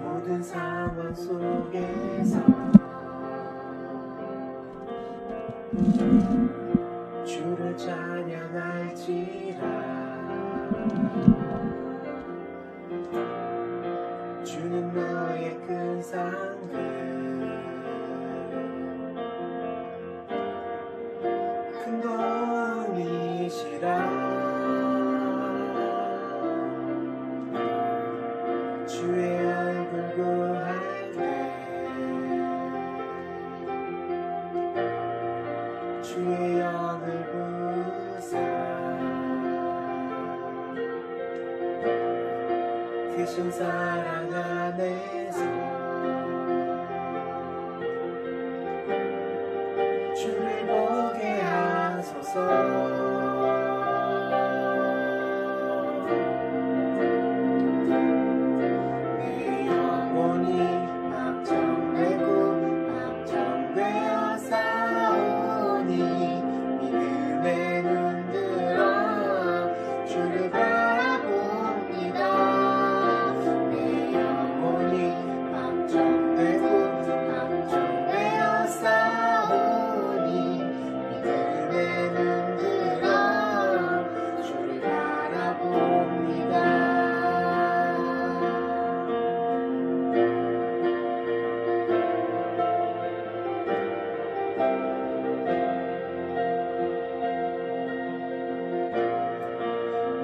모든 상황 속에서 주를 찬양할지라. 주는 너의 큰 상급, 큰 도움이시라. 주의 얼굴 구할 때 주의 영을 부사 크신 사랑 안에서 주를 보게 하소서.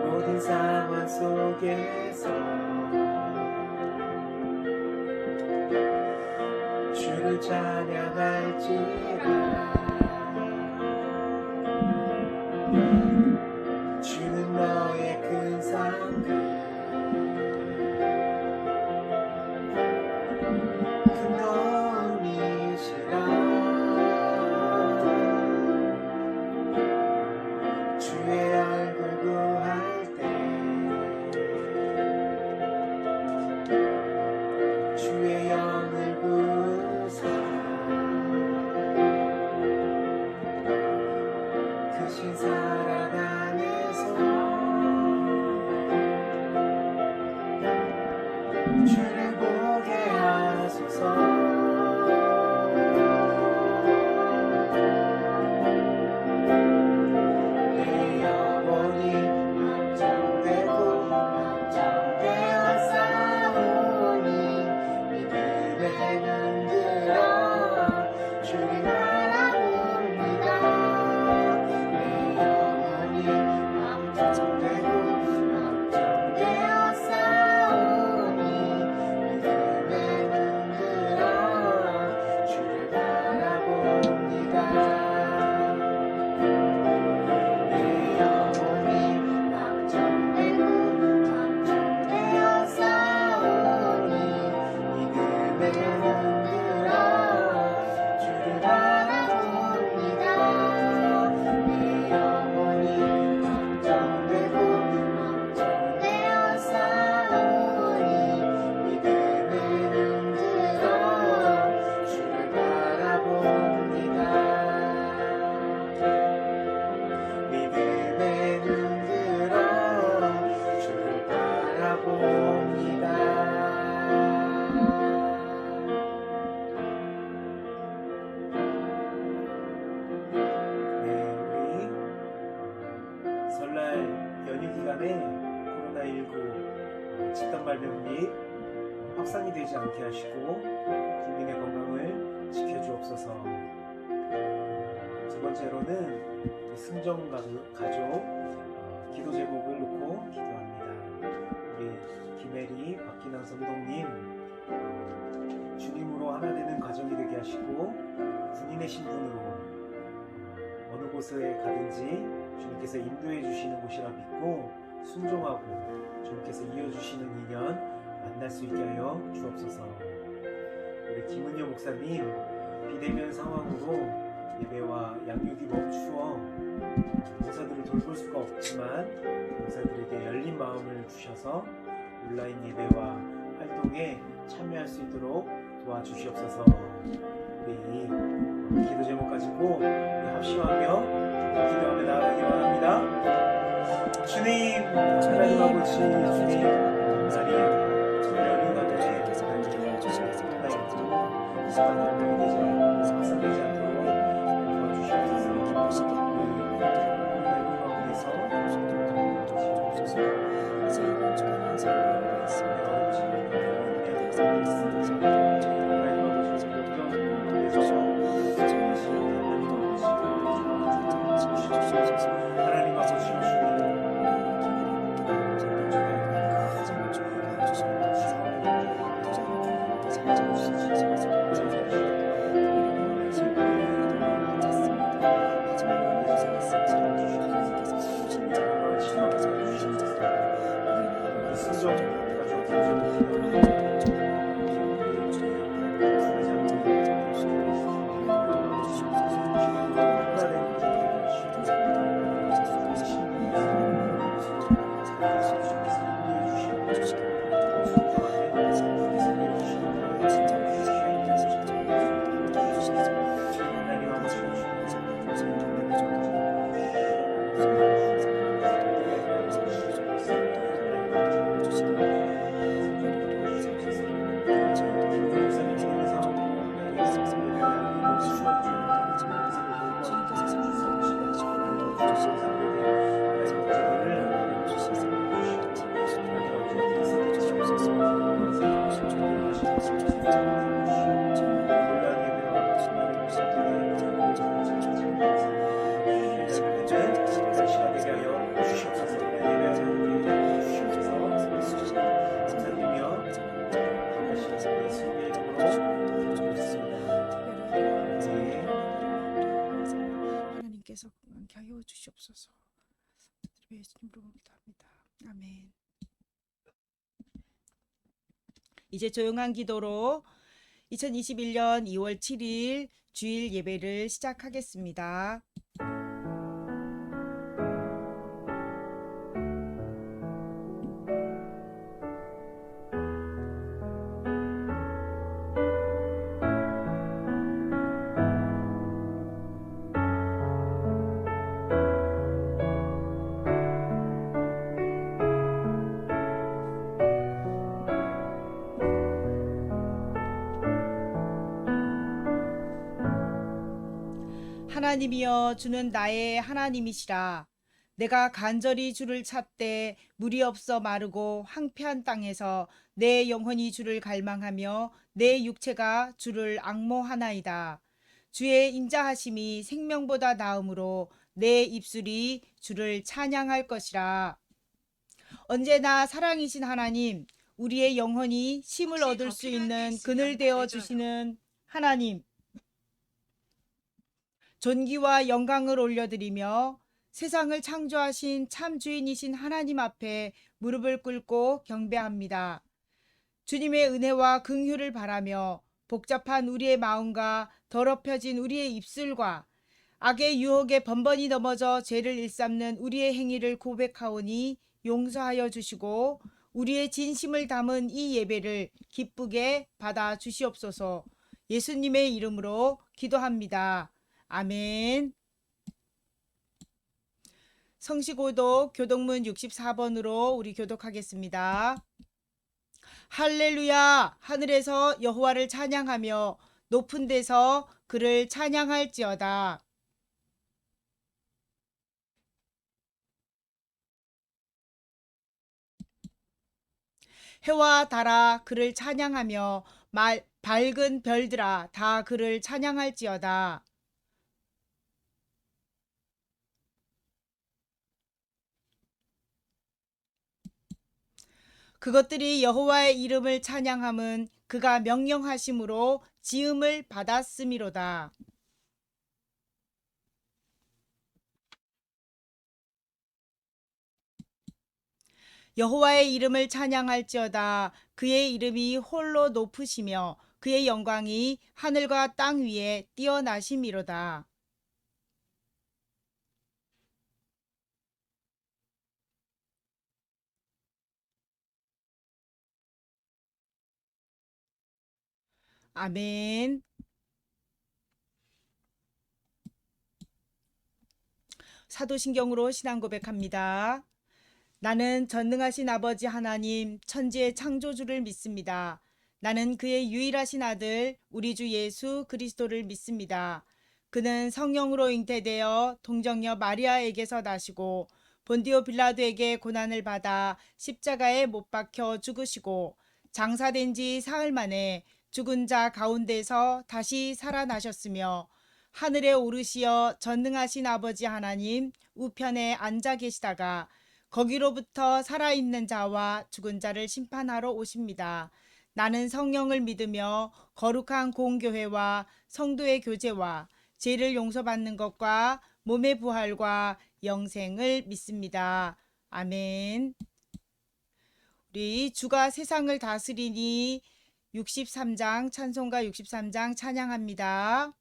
모든 상황 속에서 주를 찬양할지라. 주는 너의 큰 상급, 큰 도움이시라. 주의 얼굴 구할 때 주의 영을 부사 크신 사랑 안에서 주를 보게 하소서. 코로나19 집단 발병 및 확산이 되지 않게 하시고 국민의 건강을 지켜주옵소서. 두 번째로는 승정 가족 기도 제목을 놓고 기도합니다. 우리 김혜리 박기남 선동님 주님으로 하나 되는 가정이 되게 하시고 군인의 신분으로 어느 곳에 가든지 주님께서 인도해 주시는 곳이라 믿고 순종하고 주님께서 이어주시는 인연 만날 수 있게 하여 주옵소서. 우리 김은여 목사님 비대면 상황으로 예배와 양육이 멈추어 목사들을 돌볼 수가 없지만 목사들에게 열린 마음을 주셔서 온라인 예배와 활동에 참여할 수 있도록 도와주시옵소서. 우리 기도 제목 가지고 우리 합심하며 기도하며 나아가기 원합니다. 주님, 하나님 아버지, 주님, 하나님, 저희 인간의 시간을 되지 확산되지 않도록 도와주시옵소서. 하나님 아버지 하나님께서 건강케 하여 주시옵소서. 예수님으로 기도합니다. 아멘. 이제 조용한 기도로 2021년 2월 7일 주일 예배를 시작하겠습니다. 하나님이여, 주는 나의 하나님이시라. 내가 간절히 주를 찾되 물이 없어 마르고 황폐한 땅에서 내 영혼이 주를 갈망하며 내 육체가 주를 앙모하나이다. 주의 인자하심이 생명보다 나음으로 내 입술이 주를 찬양할 것이라. 언제나 사랑이신 하나님, 우리의 영혼이 쉼을 얻을 수 있는 그늘 되어 주시는 하나님, 존귀와 영광을 올려드리며 세상을 창조하신 참 주인이신 하나님 앞에 무릎을 꿇고 경배합니다. 주님의 은혜와 긍휼을 바라며 복잡한 우리의 마음과 더럽혀진 우리의 입술과 악의 유혹에 번번이 넘어져 죄를 일삼는 우리의 행위를 고백하오니 용서하여 주시고 우리의 진심을 담은 이 예배를 기쁘게 받아 주시옵소서. 예수님의 이름으로 기도합니다. 아멘. 성시고독 교독문 64번으로 우리 교독하겠습니다. 할렐루야. 하늘에서 여호와를 찬양하며 높은 데서 그를 찬양할지어다. 해와 달아 그를 찬양하며 밝은 별들아 다 그를 찬양할지어다. 그것들이 여호와의 이름을 찬양함은 그가 명령하심으로 지음을 받았음이로다. 여호와의 이름을 찬양할지어다. 그의 이름이 홀로 높으시며 그의 영광이 하늘과 땅 위에 뛰어나심이로다. 아멘. 사도신경으로 신앙 고백합니다. 나는 전능하신 아버지 하나님 천지의 창조주를 믿습니다. 나는 그의 유일하신 아들 우리 주 예수 그리스도를 믿습니다. 그는 성령으로 잉태되어 동정녀 마리아에게서 나시고 본디오 빌라도에게 고난을 받아 십자가에 못 박혀 죽으시고 장사된 지 사흘 만에 죽은 자 가운데서 다시 살아나셨으며 하늘에 오르시어 전능하신 아버지 하나님 우편에 앉아 계시다가 거기로부터 살아있는 자와 죽은 자를 심판하러 오십니다. 나는 성령을 믿으며 거룩한 공교회와 성도의 교제와 죄를 용서받는 것과 몸의 부활과 영생을 믿습니다. 아멘. 우리 주가 세상을 다스리니 63장 찬송가 63장 찬양합니다.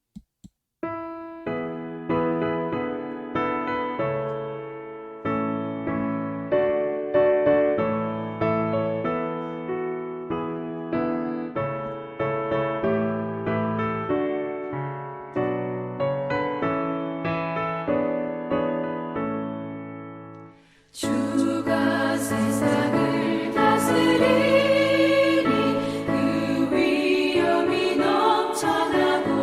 주가 세상을 다스리니 그 위엄이 넘쳐나고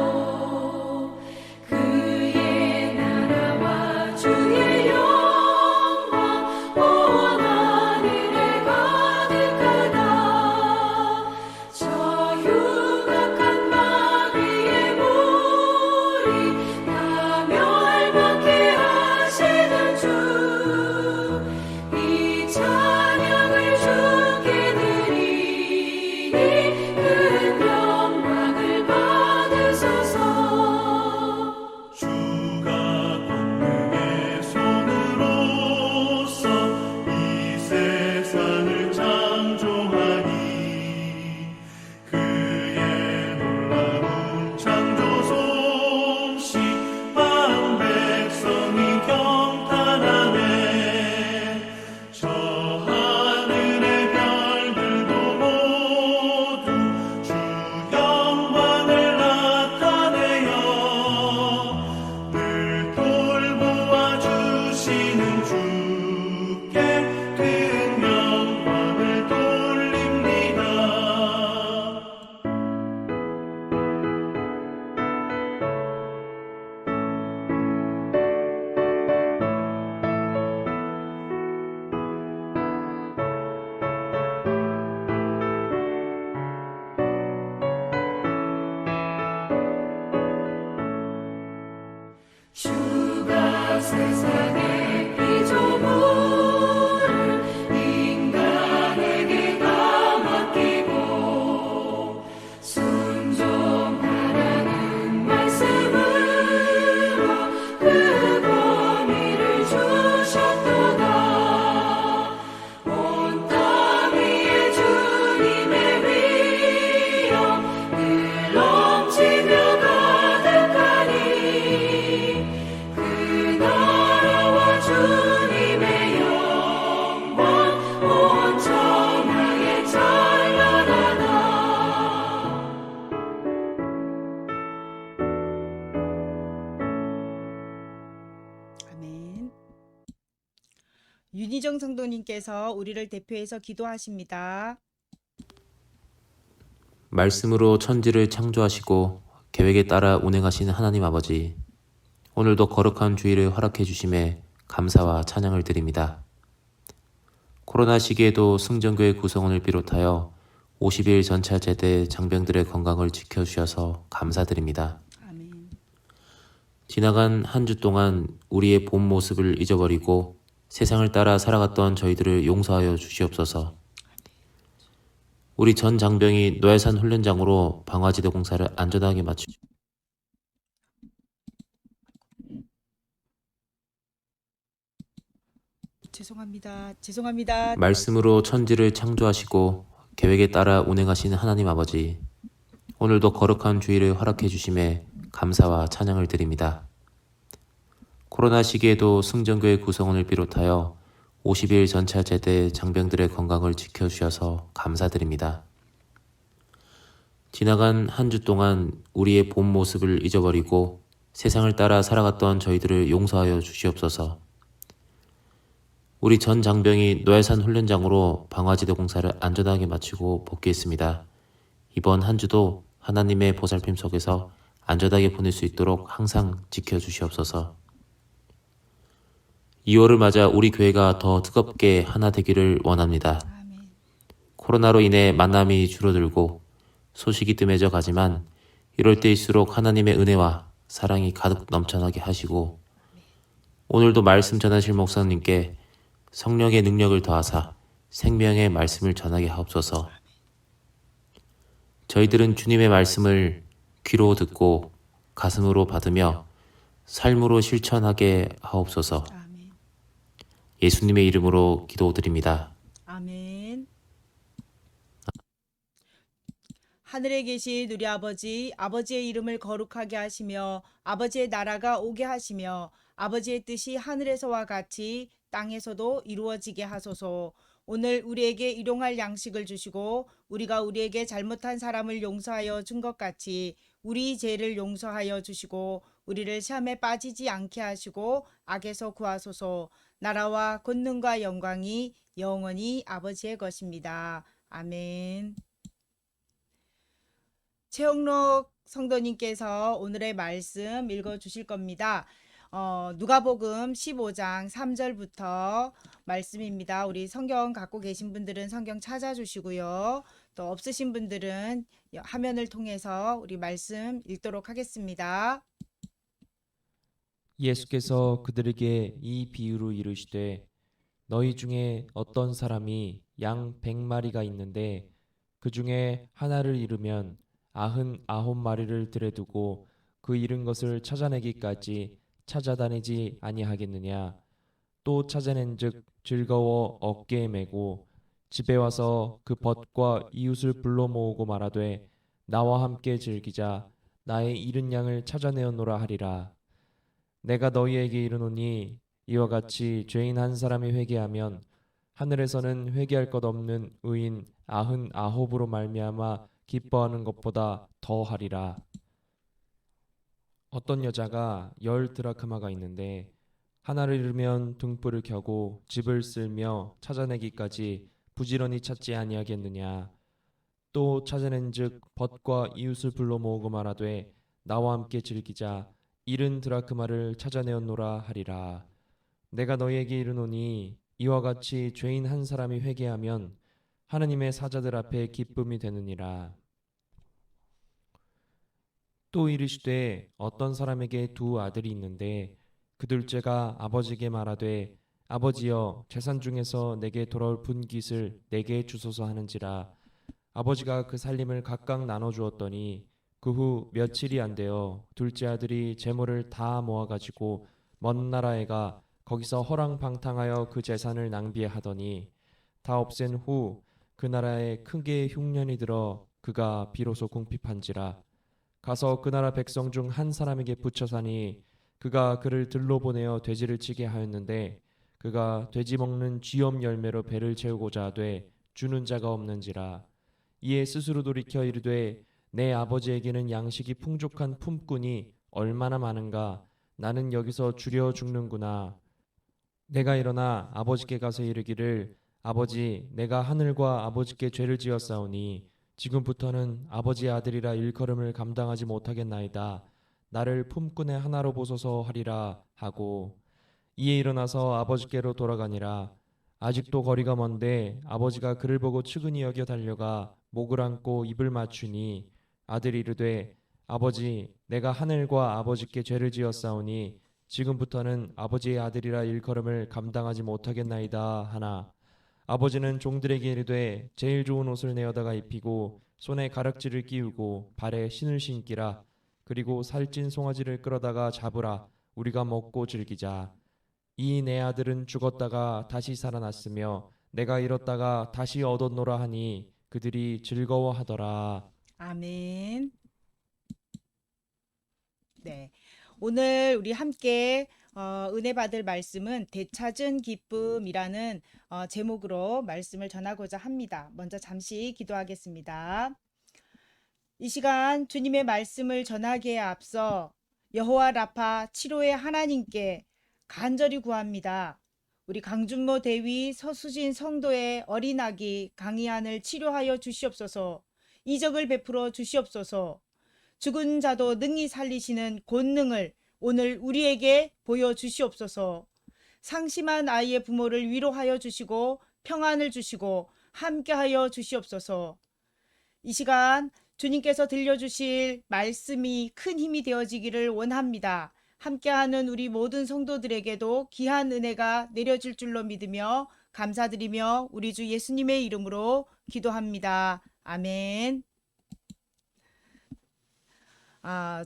그의 나라와 주의 영광 온 하늘에 가득하다. 저 흉악한 마귀의 무리 다 멸망케 하시는 주 이 찬양을 주께 드리니 큰 영광을 받으소서. 주가 권능의 손으로서 이 세상을 창조하니 그의 놀라운 창조 솜씨 만 백성이 경탄하네. 저 하늘의 별들도 모두 주 영광을 나타내어 늘 돌보아 주시는 주께 큰 영광을 돌립니다. 주가 세상의 피조물을 인간에게 다 맡기고 순종하라는 말씀으로 그 권위를 주셨도다. 온 땅 위에 주님의 위엄 늘 넘치며 가득하니 그 나라와 주님의 영광 온 천하에 찬란하다. 아멘. 윤희정 성도님께서 우리를 대표해서 기도하십니다. 말씀으로 천지를 창조하시고 계획에 따라 운행하시는 하나님 아버지, 오늘도 거룩한 주일을 허락해 주심에 감사와 찬양을 드립니다. 코로나 시기에도 승전교회 구성원을 비롯하여 50일 전차 제대 장병들의 건강을 지켜주셔서 감사드립니다. 아멘. 지나간 한 주 동안 우리의 본 모습을 잊어버리고 세상을 따라 살아갔던 저희들을 용서하여 주시옵소서. 우리 전 장병이 노야산 훈련장으로 방화지대 공사를 안전하게 마치 죄송합니다. 말씀으로 천지를 창조하시고 계획에 따라 운행하시는 하나님 아버지, 오늘도 거룩한 주일을 허락해 주심에 감사와 찬양을 드립니다. 코로나 시기에도 승전교회 구성원을 비롯하여 50일 전차 제대 장병들의 건강을 지켜주셔서 감사드립니다. 지나간 한 주 동안 우리의 본 모습을 잊어버리고 세상을 따라 살아갔던 저희들을 용서하여 주시옵소서. 우리 전 장병이 노회산 훈련장으로 방화지대 공사를 안전하게 마치고 복귀했습니다. 이번 한 주도 하나님의 보살핌 속에서 안전하게 보낼 수 있도록 항상 지켜주시옵소서. 2월을 맞아 우리 교회가 더 뜨겁게 하나 되기를 원합니다. 아멘. 코로나로 인해 만남이 줄어들고 소식이 뜸해져 가지만 이럴 때일수록 하나님의 은혜와 사랑이 가득 넘쳐나게 하시고 오늘도 말씀 전하실 목사님께 성령의 능력을 더하사 생명의 말씀을 전하게 하옵소서. 저희들은 주님의 말씀을 귀로 듣고 가슴으로 받으며 삶으로 실천하게 하옵소서. 아멘. 예수님의 이름으로 기도드립니다. 아멘. 하늘에 계신 우리 아버지, 아버지의 이름을 거룩하게 하시며 아버지의 나라가 오게 하시며 아버지의 뜻이 하늘에서와 같이 땅에서도 이루어지게 하소서. 오늘 우리에게 일용할 양식을 주시고 우리가 우리에게 잘못한 사람을 용서하여 준 것 같이 우리 죄를 용서하여 주시고 우리를 시험에 빠지지 않게 하시고 악에서 구하소서. 나라와 권능과 영광이 영원히 아버지의 것입니다. 아멘. 최영록 성도님께서 오늘의 말씀 읽어 주실 겁니다. 누가복음 15장 3절부터 말씀입니다. 우리 성경 갖고 계신 분들은 성경 찾아주시고요. 또 없으신 분들은 화면을 통해서 우리 말씀 읽도록 하겠습니다. 예수께서 그들에게 이 비유로 이르시되 너희 중에 어떤 사람이 양 100마리가 있는데 그 중에 하나를 잃으면 99마리를 들에 두고 그 잃은 것을 찾아내기까지 찾아다니지 아니하겠느냐. 또 찾아낸즉 즐거워 어깨에 메고 집에 와서 그 벗과 이웃을 불러 모으고 말하되 나와 함께 즐기자. 나의 잃은 양을 찾아내었노라 하리라. 내가 너희에게 이르노니 이와 같이 죄인 한 사람이 회개하면 하늘에서는 회개할 것 없는 의인 99으로 말미암아 기뻐하는 것보다 더 하리라. 어떤 여자가 10 드라크마가 있는데 하나를 잃으면 등불을 켜고 집을 쓸며 찾아내기까지 부지런히 찾지 아니하겠느냐. 또 찾아낸즉 벗과 이웃을 불러 모으고 말하되 나와 함께 즐기자. 잃은 드라크마를 찾아내었노라 하리라. 내가 너희에게 이르노니 이와 같이 죄인 한 사람이 회개하면 하느님의 사자들 앞에 기쁨이 되느니라. 또 이르시되 어떤 사람에게 2 아들이 있는데 그 둘째가 아버지에게 말하되 아버지여 재산 중에서 내게 돌아올 분깃을 내게 주소서 하는지라. 아버지가 그 살림을 각각 나눠주었더니 그 후 며칠이 안 되어 둘째 아들이 재물을 다 모아가지고 먼 나라에 가 거기서 허랑방탕하여 그 재산을 낭비하더니 다 없앤 후 그 나라에 크게 흉년이 들어 그가 비로소 궁핍한지라. 가서 그 나라 백성 중 한 사람에게 붙여 사니 그가 그를 들로 보내어 돼지를 치게 하였는데 그가 돼지 먹는 쥐염 열매로 배를 채우고자 하되 주는 자가 없는지라. 이에 스스로 돌이켜 이르되 내 아버지에게는 양식이 풍족한 품꾼이 얼마나 많은가. 나는 여기서 주려 죽는구나. 내가 일어나 아버지께 가서 이르기를 아버지 내가 하늘과 아버지께 죄를 지었사오니 지금부터는 아버지의 아들이라 일컬음을 감당하지 못하겠나이다. 나를 품꾼의 하나로 보소서 하리라 하고 이에 일어나서 아버지께로 돌아가니라. 아직도 거리가 먼데 아버지가 그를 보고 측은히 여겨 달려가 목을 안고 입을 맞추니 아들이 이르되 아버지 내가 하늘과 아버지께 죄를 지었사오니 지금부터는 아버지의 아들이라 일컬음을 감당하지 못하겠나이다 하나. 아버지는 종들에게 이르되 제일 좋은 옷을 내어다가 입히고 손에 가락지를 끼우고 발에 신을 신기라. 그리고 살찐 송아지를 끌어다가 잡으라. 우리가 먹고 즐기자. 이 내 아들은 죽었다가 다시 살아났으며 내가 잃었다가 다시 얻었노라 하니 그들이 즐거워하더라. 아멘. 네. 오늘 우리 함께 은혜 받을 말씀은 되찾은 기쁨이라는 제목으로 말씀을 전하고자 합니다. 먼저 잠시 기도하겠습니다. 이 시간 주님의 말씀을 전하기에 앞서 여호와 라파 치료의 하나님께 간절히 구합니다. 우리 강준모 대위 서수진 성도의 어린아기 강희안을 치료하여 주시옵소서. 이적을 베풀어 주시옵소서. 죽은 자도 능히 살리시는 권능을 오늘 우리에게 보여주시옵소서. 상심한 아이의 부모를 위로하여 주시고 평안을 주시고 함께하여 주시옵소서. 이 시간 주님께서 들려주실 말씀이 큰 힘이 되어지기를 원합니다. 함께하는 우리 모든 성도들에게도 귀한 은혜가 내려질 줄로 믿으며 감사드리며 우리 주 예수님의 이름으로 기도합니다. 아멘.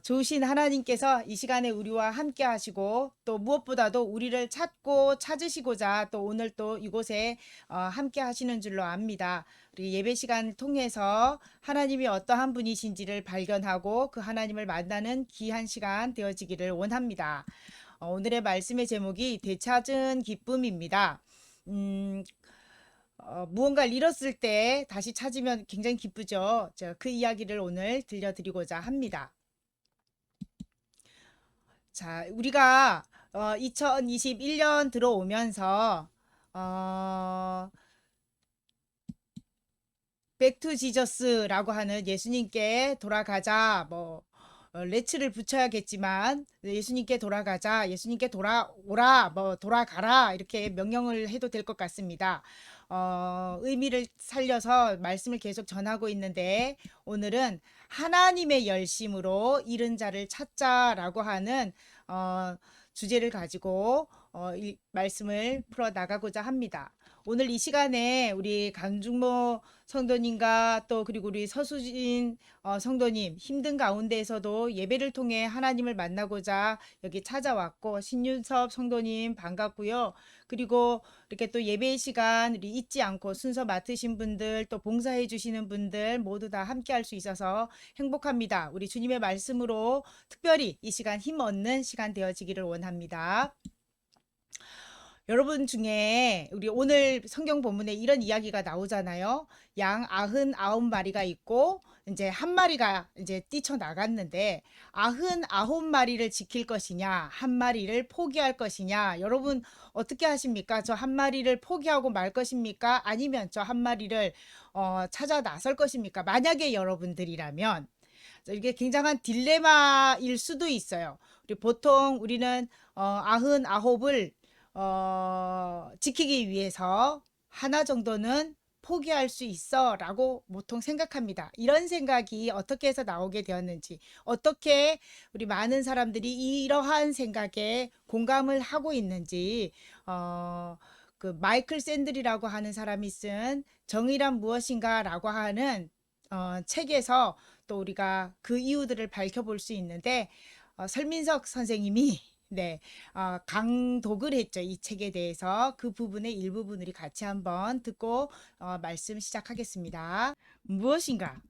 좋으신 하나님께서 이 시간에 우리와 함께 하시고 또 무엇보다도 우리를 찾고 찾으시고자 또 오늘 또 이곳에 함께 하시는 줄로 압니다. 우리 예배 시간을 통해서 하나님이 어떠한 분이신지를 발견하고 그 하나님을 만나는 귀한 시간 되어지기를 원합니다. 오늘의 말씀의 제목이 되찾은 기쁨입니다. 무언가를 잃었을 때 다시 찾으면 굉장히 기쁘죠. 그 이야기를 오늘 들려드리고자 합니다. 자, 우리가 2021년 들어오면서 백투 지저스라고 하는 예수님께 돌아가자, 레츠를 붙여야겠지만 예수님께 돌아가자, 예수님께 돌아오라, 돌아가라 이렇게 명령을 해도 될 것 같습니다. 의미를 살려서 말씀을 계속 전하고 있는데 오늘은 하나님의 열심으로 잃은 자를 찾자라고 하는 주제를 가지고 이 말씀을 풀어 나가고자 합니다. 오늘 이 시간에 우리 강중모 성도님과 또 그리고 우리 서수진 성도님 힘든 가운데에서도 예배를 통해 하나님을 만나고자 여기 찾아왔고, 신윤섭 성도님 반갑고요. 그리고 이렇게 또 예배 시간 우리 잊지 않고 순서 맡으신 분들 또 봉사해 주시는 분들 모두 다 함께 할 수 있어서 행복합니다. 우리 주님의 말씀으로 특별히 이 시간 힘 얻는 시간 되어지기를 원합니다. 여러분 중에 우리 오늘 성경 본문에 이런 이야기가 나오잖아요. 양 99마리가 있고 이제 한 마리가 이제 뛰쳐나갔는데 99마리를 지킬 것이냐, 한 마리를 포기할 것이냐. 여러분 어떻게 하십니까? 저 한 마리를 포기하고 말 것입니까? 아니면 저 한 마리를 찾아 나설 것입니까? 만약에 여러분들이라면 이게 굉장한 딜레마일 수도 있어요. 보통 우리는 99을 지키기 위해서 하나 정도는 포기할 수 있어 라고 보통 생각합니다. 이런 생각이 어떻게 해서 나오게 되었는지, 어떻게 우리 많은 사람들이 이러한 생각에 공감을 하고 있는지, 그 마이클 샌들이라고 하는 사람이 쓴 정의란 무엇인가 라고 하는 책에서 또 우리가 그 이유들을 밝혀볼 수 있는데, 설민석 선생님이 강독을 했죠. 이 책에 대해서 그 부분의 일부분 우리 같이 한번 듣고 말씀 시작하겠습니다. 무엇인가?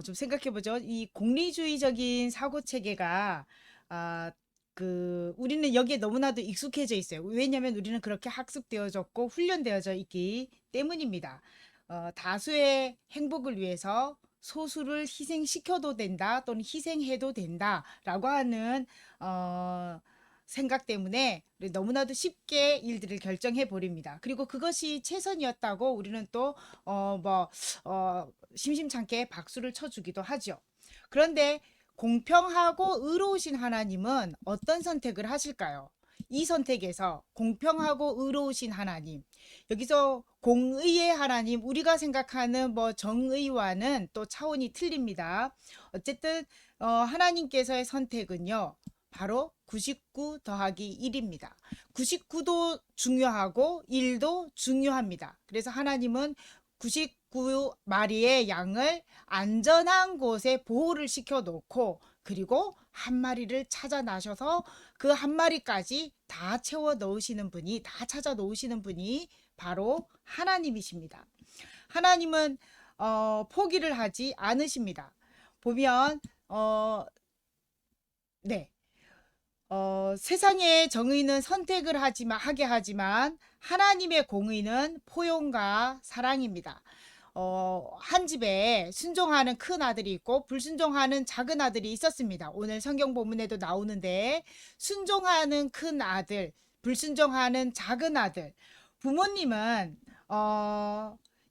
좀 생각해보죠. 이 공리주의적인 사고 체계가 우리는 여기에 너무나도 익숙해져 있어요. 왜냐하면 우리는 그렇게 학습되어졌고 훈련되어져 있기 때문입니다. 다수의 행복을 위해서 소수를 희생시켜도 된다 또는 희생해도 된다라고 하는 생각 때문에 너무나도 쉽게 일들을 결정해 버립니다. 그리고 그것이 최선이었다고 우리는 또 심심찮게 박수를 쳐주기도 하죠. 그런데 공평하고 의로우신 하나님은 어떤 선택을 하실까요? 이 선택에서 공평하고 의로우신 하나님, 여기서 공의의 하나님, 우리가 생각하는 정의와는 또 차원이 틀립니다. 어쨌든 하나님께서의 선택은요, 바로 99 더하기 1입니다. 99도 중요하고 1도 중요합니다. 그래서 하나님은 99마리의 양을 안전한 곳에 보호를 시켜놓고 그리고 한 마리를 찾아 나셔서 그 한 마리까지 다 채워 넣으시는 분이, 다 찾아 놓으시는 분이 바로 하나님이십니다. 하나님은 포기를 하지 않으십니다. 보면 세상의 정의는 선택을 하게 하지만 하나님의 공의는 포용과 사랑입니다. 한 집에 순종하는 큰 아들이 있고 불순종하는 작은 아들이 있었습니다. 오늘 성경 본문에도 나오는데 순종하는 큰 아들, 불순종하는 작은 아들. 부모님은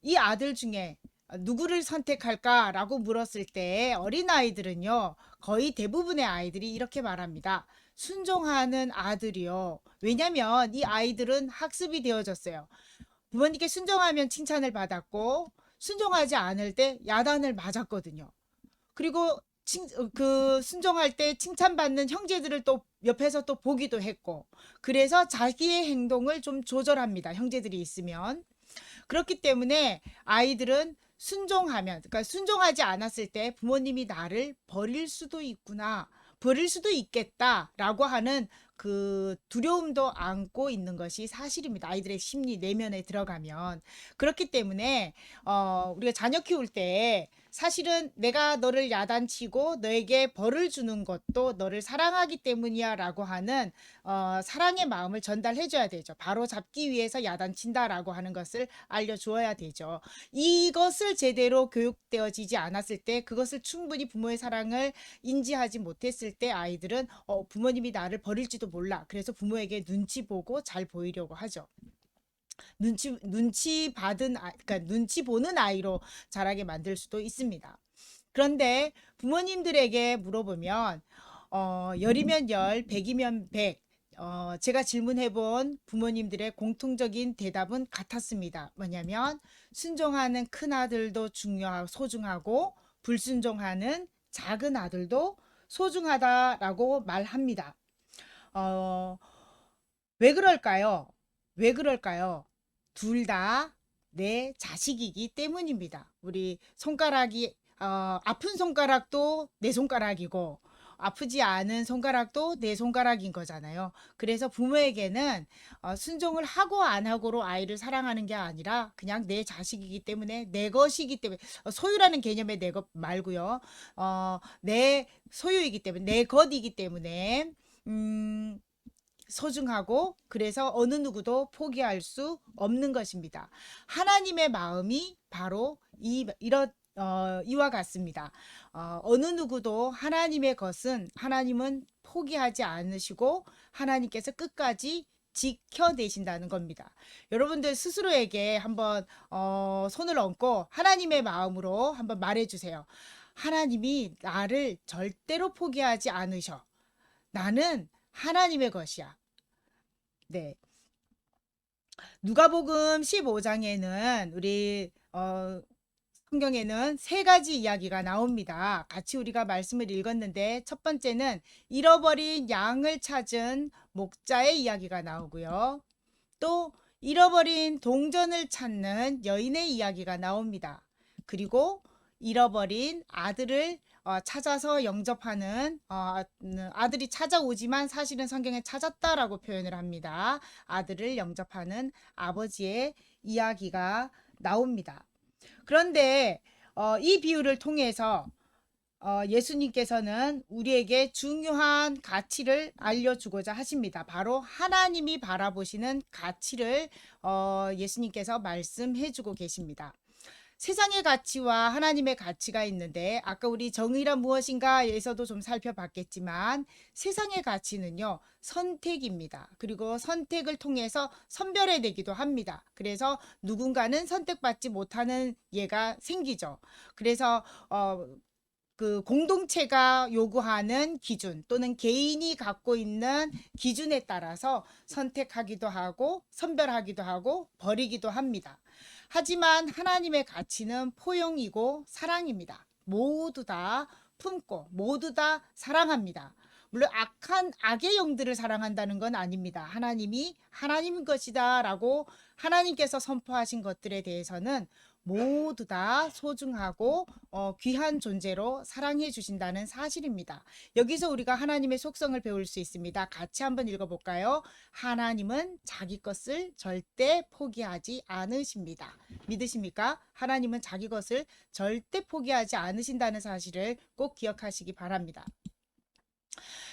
이 아들 중에 누구를 선택할까라고 물었을 때 어린아이들은요, 거의 대부분의 아이들이 이렇게 말합니다. 순종하는 아들이요. 왜냐면 이 아이들은 학습이 되어졌어요. 부모님께 순종하면 칭찬을 받았고 순종하지 않을 때 야단을 맞았거든요. 그리고 순종할 때 칭찬받는 형제들을 또 옆에서 또 보기도 했고, 그래서 자기의 행동을 좀 조절합니다. 형제들이 있으면. 그렇기 때문에 아이들은 순종하면, 그러니까 순종하지 않았을 때 부모님이 나를 버릴 수도 있구나, 버릴 수도 있겠다라고 하는 그 두려움도 안고 있는 것이 사실입니다. 아이들의 심리 내면에 들어가면. 그렇기 때문에 우리가 자녀 키울 때 사실은 내가 너를 야단치고 너에게 벌을 주는 것도 너를 사랑하기 때문이야 라고 하는 사랑의 마음을 전달해 줘야 되죠. 바로 잡기 위해서 야단친다라고 하는 것을 알려주어야 되죠. 이것을 제대로 교육되어지지 않았을 때, 그것을 충분히 부모의 사랑을 인지하지 못했을 때 아이들은 부모님이 나를 버릴지도 몰라. 그래서 부모에게 눈치 보고 잘 보이려고 하죠. 그러니까 눈치 보는 아이로 자라게 만들 수도 있습니다. 그런데 부모님들에게 물어보면 열이면 열, 백이면 백. 제가 질문해본 부모님들의 공통적인 대답은 같았습니다. 뭐냐면 순종하는 큰 아들도 중요하고 소중하고 불순종하는 작은 아들도 소중하다라고 말합니다. 왜 그럴까요? 왜 그럴까요? 둘 다 내 자식이기 때문입니다. 우리 손가락이 아픈 손가락도 내 손가락이고 아프지 않은 손가락도 내 손가락인 거잖아요. 그래서 부모에게는 순종을 하고 안 하고로 아이를 사랑하는 게 아니라 그냥 내 자식이기 때문에, 내 것이기 때문에, 소유라는 개념의 내 것 말고요. 내 소유이기 때문에, 내 것이기 때문에 소중하고, 그래서 어느 누구도 포기할 수 없는 것입니다. 하나님의 마음이 바로 이와 같습니다. 어느 누구도 하나님의 것은 하나님은 포기하지 않으시고 하나님께서 끝까지 지켜내신다는 겁니다. 여러분들 스스로에게 한번 손을 얹고 하나님의 마음으로 한번 말해주세요. 하나님이 나를 절대로 포기하지 않으셔. 나는 하나님의 것이야. 네. 누가복음 15장에는 우리 성경에는 세 가지 이야기가 나옵니다. 같이 우리가 말씀을 읽었는데 첫 번째는 잃어버린 양을 찾은 목자의 이야기가 나오고요. 또 잃어버린 동전을 찾는 여인의 이야기가 나옵니다. 그리고 잃어버린 아들을 찾아서 영접하는 아들이 찾아오지만 사실은 성경에 찾았다라고 표현을 합니다. 아들을 영접하는 아버지의 이야기가 나옵니다. 그런데 이 비유를 통해서 예수님께서는 우리에게 중요한 가치를 알려주고자 하십니다. 바로 하나님이 바라보시는 가치를 예수님께서 말씀해주고 계십니다. 세상의 가치와 하나님의 가치가 있는데, 아까 우리 정의란 무엇인가에서도 좀 살펴봤겠지만 세상의 가치는요, 선택입니다. 그리고 선택을 통해서 선별해내기도 합니다. 그래서 누군가는 선택받지 못하는 예가 생기죠. 그래서 그 공동체가 요구하는 기준 또는 개인이 갖고 있는 기준에 따라서 선택하기도 하고 선별하기도 하고 버리기도 합니다. 하지만 하나님의 가치는 포용이고 사랑입니다. 모두 다 품고 모두 다 사랑합니다. 물론 악의 영들을 사랑한다는 건 아닙니다. 하나님이 하나님인 것이다 라고 하나님께서 선포하신 것들에 대해서는 모두 다 소중하고 귀한 존재로 사랑해 주신다는 사실입니다. 여기서 우리가 하나님의 속성을 배울 수 있습니다. 같이 한번 읽어볼까요? 하나님은 자기 것을 절대 포기하지 않으십니다. 믿으십니까? 하나님은 자기 것을 절대 포기하지 않으신다는 사실을 꼭 기억하시기 바랍니다.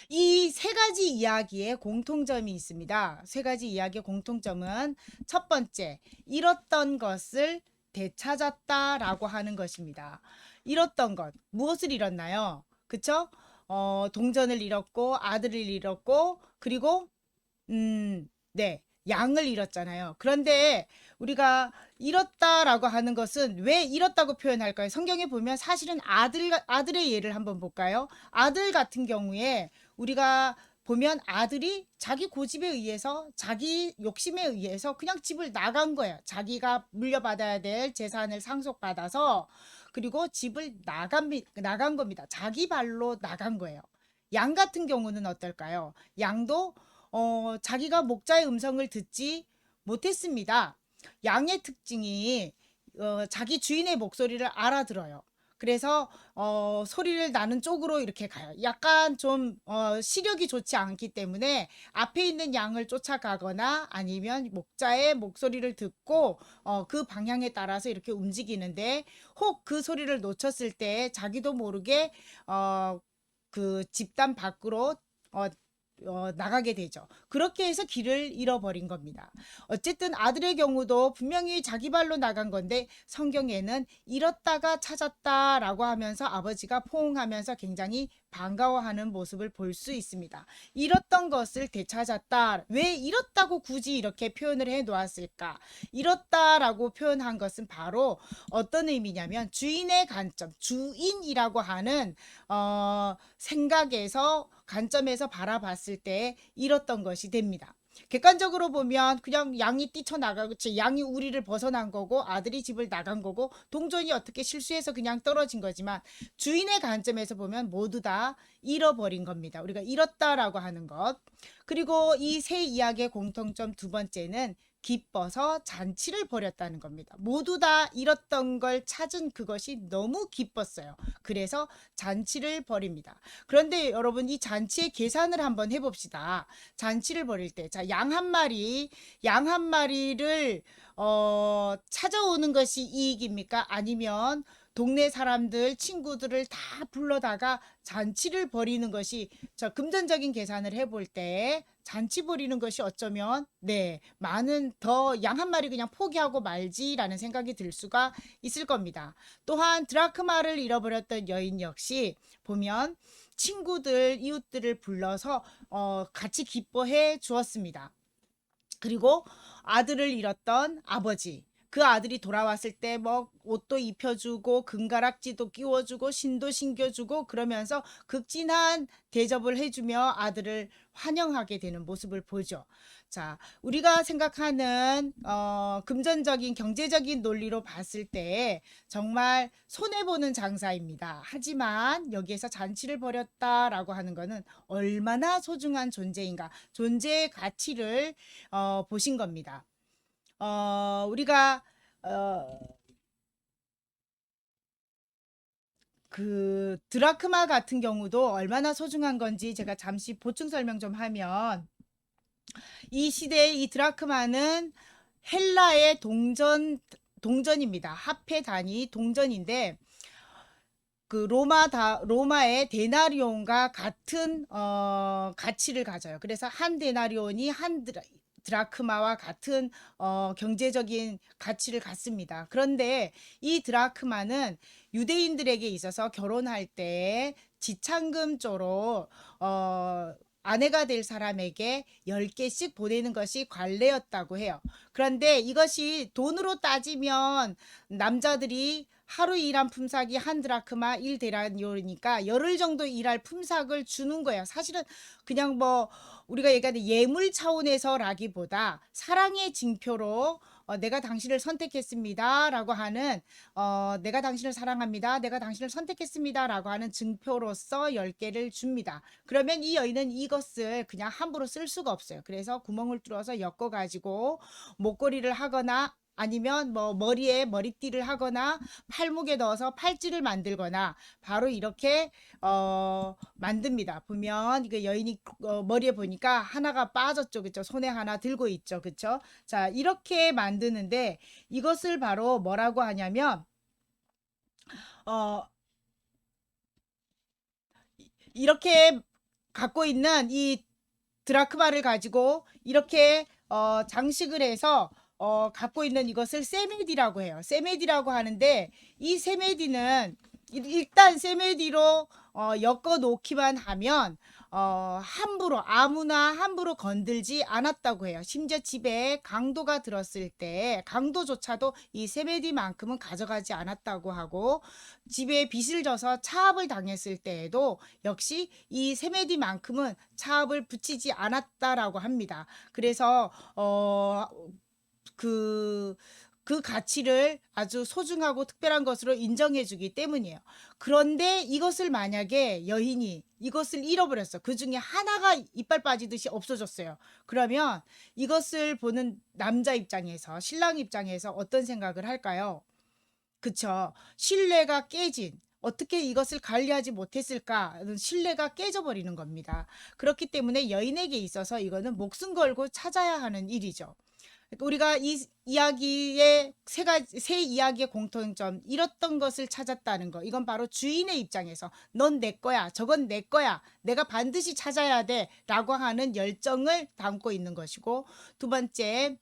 이 세 가지 이야기에 공통점이 있습니다. 세 가지 이야기의 공통점은 첫 번째, 잃었던 것을 되찾았다라고 하는 것입니다. 잃었던 것, 무엇을 잃었나요? 그쵸? 동전을 잃었고, 아들을 잃었고, 그리고, 네, 양을 잃었잖아요. 그런데 우리가 잃었다라고 하는 것은 왜 잃었다고 표현할까요? 성경에 보면 사실은 아들의 예를 한번 볼까요? 아들 같은 경우에 우리가 보면 아들이 자기 고집에 의해서 자기 욕심에 의해서 그냥 집을 나간 거예요. 자기가 물려받아야 될 재산을 상속받아서 그리고 집을 나간 겁니다. 자기 발로 나간 거예요. 양 같은 경우는 어떨까요? 양도 자기가 목자의 음성을 듣지 못했습니다. 양의 특징이 자기 주인의 목소리를 알아들어요. 그래서 소리를 나는 쪽으로 이렇게 가요. 약간 좀 시력이 좋지 않기 때문에 앞에 있는 양을 쫓아가거나 아니면 목자의 목소리를 듣고 그 방향에 따라서 이렇게 움직이는데 혹 그 소리를 놓쳤을 때 자기도 모르게 그 집단 밖으로 나가게 되죠. 그렇게 해서 길을 잃어버린 겁니다. 어쨌든 아들의 경우도 분명히 자기 발로 나간 건데 성경에는 잃었다가 찾았다라고 하면서 아버지가 포옹하면서 굉장히 반가워하는 모습을 볼 수 있습니다. 잃었던 것을 되찾았다. 왜 잃었다고 굳이 이렇게 표현을 해 놓았을까? 잃었다라고 표현한 것은 바로 어떤 의미냐면 주인의 관점, 주인이라고 하는 생각에서 관점에서 바라봤을 때 잃었던 것이 됩니다. 객관적으로 보면 그냥 양이 뛰쳐나가고 양이 우리를 벗어난 거고 아들이 집을 나간 거고 동전이 어떻게 실수해서 그냥 떨어진 거지만 주인의 관점에서 보면 모두 다 잃어버린 겁니다. 우리가 잃었다라고 하는 것. 그리고 이 세 이야기의 공통점 두 번째는 기뻐서 잔치를 벌였다는 겁니다. 모두 다 잃었던 걸 찾은 그것이 너무 기뻤어요. 그래서 잔치를 벌입니다. 그런데 여러분 이 잔치의 계산을 한번 해봅시다. 잔치를 벌일 때, 자, 양 한 마리를 찾아오는 것이 이익입니까? 아니면 동네 사람들, 친구들을 다 불러다가 잔치를 벌이는 것이 저 금전적인 계산을 해볼 때 잔치 벌이는 것이 어쩌면 많은 더 양 한 마리 그냥 포기하고 말지라는 생각이 들 수가 있을 겁니다. 또한 드라크마를 잃어버렸던 여인 역시 보면 친구들, 이웃들을 불러서 같이 기뻐해 주었습니다. 그리고 아들을 잃었던 아버지, 그 아들이 돌아왔을 때 뭐 옷도 입혀주고 금가락지도 끼워주고 신도 신겨주고 그러면서 극진한 대접을 해주며 아들을 환영하게 되는 모습을 보죠. 자, 우리가 생각하는 금전적인 경제적인 논리로 봤을 때 정말 손해보는 장사입니다. 하지만 여기에서 잔치를 벌였다라고 하는 것은 얼마나 소중한 존재인가, 존재의 가치를 보신 겁니다. 우리가 그 드라크마 같은 경우도 얼마나 소중한 건지 제가 잠시 보충 설명 좀 하면 이 시대의 이 드라크마는 헬라의 동전입니다. 화폐 단위 동전인데 그 로마의 데나리온과 같은 가치를 가져요. 그래서 한 데나리온이 한 드라크마와 같은 경제적인 가치를 갖습니다. 그런데 이 드라크마는 유대인들에게 있어서 결혼할 때 지참금조로 아내가 될 사람에게 10개씩 보내는 것이 관례였다고 해요. 그런데 이것이 돈으로 따지면 남자들이 하루 일한 품삯이 한 드라크마 1데나리온이니까 열흘 정도 일할 품삯을 주는 거예요. 사실은 그냥 뭐 우리가 얘기하는 예물 차원에서라기보다 사랑의 징표로 내가 당신을 선택했습니다 라고 하는 내가 당신을 사랑합니다, 내가 당신을 선택했습니다 라고 하는 증표로서 10개를 줍니다. 그러면 이 여인은 이것을 그냥 함부로 쓸 수가 없어요. 그래서 구멍을 뚫어서 엮어 가지고 목걸이를 하거나 아니면 뭐 머리에 머리띠를 하거나 팔목에 넣어서 팔찌를 만들거나 바로 이렇게 만듭니다. 보면 이거 여인이 머리에 보니까 하나가 빠졌죠. 그쵸? 손에 하나 들고 있죠. 그쵸? 자, 이렇게 만드는데 이것을 바로 뭐라고 하냐면 이렇게 갖고 있는 이 드라크마를 가지고 이렇게 장식을 해서 갖고 있는 이것을 세메디라고 해요. 세메디라고 하는데 이 세메디는 일단 세메디로 엮어 놓기만 하면 함부로 아무나 함부로 건들지 않았다고 해요. 심지어 집에 강도가 들었을 때 강도조차도 이 세메디만큼은 가져가지 않았다고 하고 집에 빚을 져서 차압을 당했을 때에도 역시 이 세메디만큼은 차압을 붙이지 않았다라고 합니다. 그래서 그 가치를 아주 소중하고 특별한 것으로 인정해 주기 때문이에요. 그런데 이것을 만약에 여인이 이것을 잃어버렸어. 그 중에 하나가 이빨 빠지듯이 없어졌어요. 그러면 이것을 보는 남자 입장에서, 신랑 입장에서 어떤 생각을 할까요? 그쵸. 신뢰가 깨진, 어떻게 이것을 관리하지 못했을까? 신뢰가 깨져버리는 겁니다. 그렇기 때문에 여인에게 있어서 이거는 목숨 걸고 찾아야 하는 일이죠. 우리가 이 이야기의 세 이야기의 공통점, 잃었던 것을 찾았다는 거. 이건 바로 주인의 입장에서 넌 내 거야, 저건 내 거야, 내가 반드시 찾아야 돼 라고 하는 열정을 담고 있는 것이고, 두 번째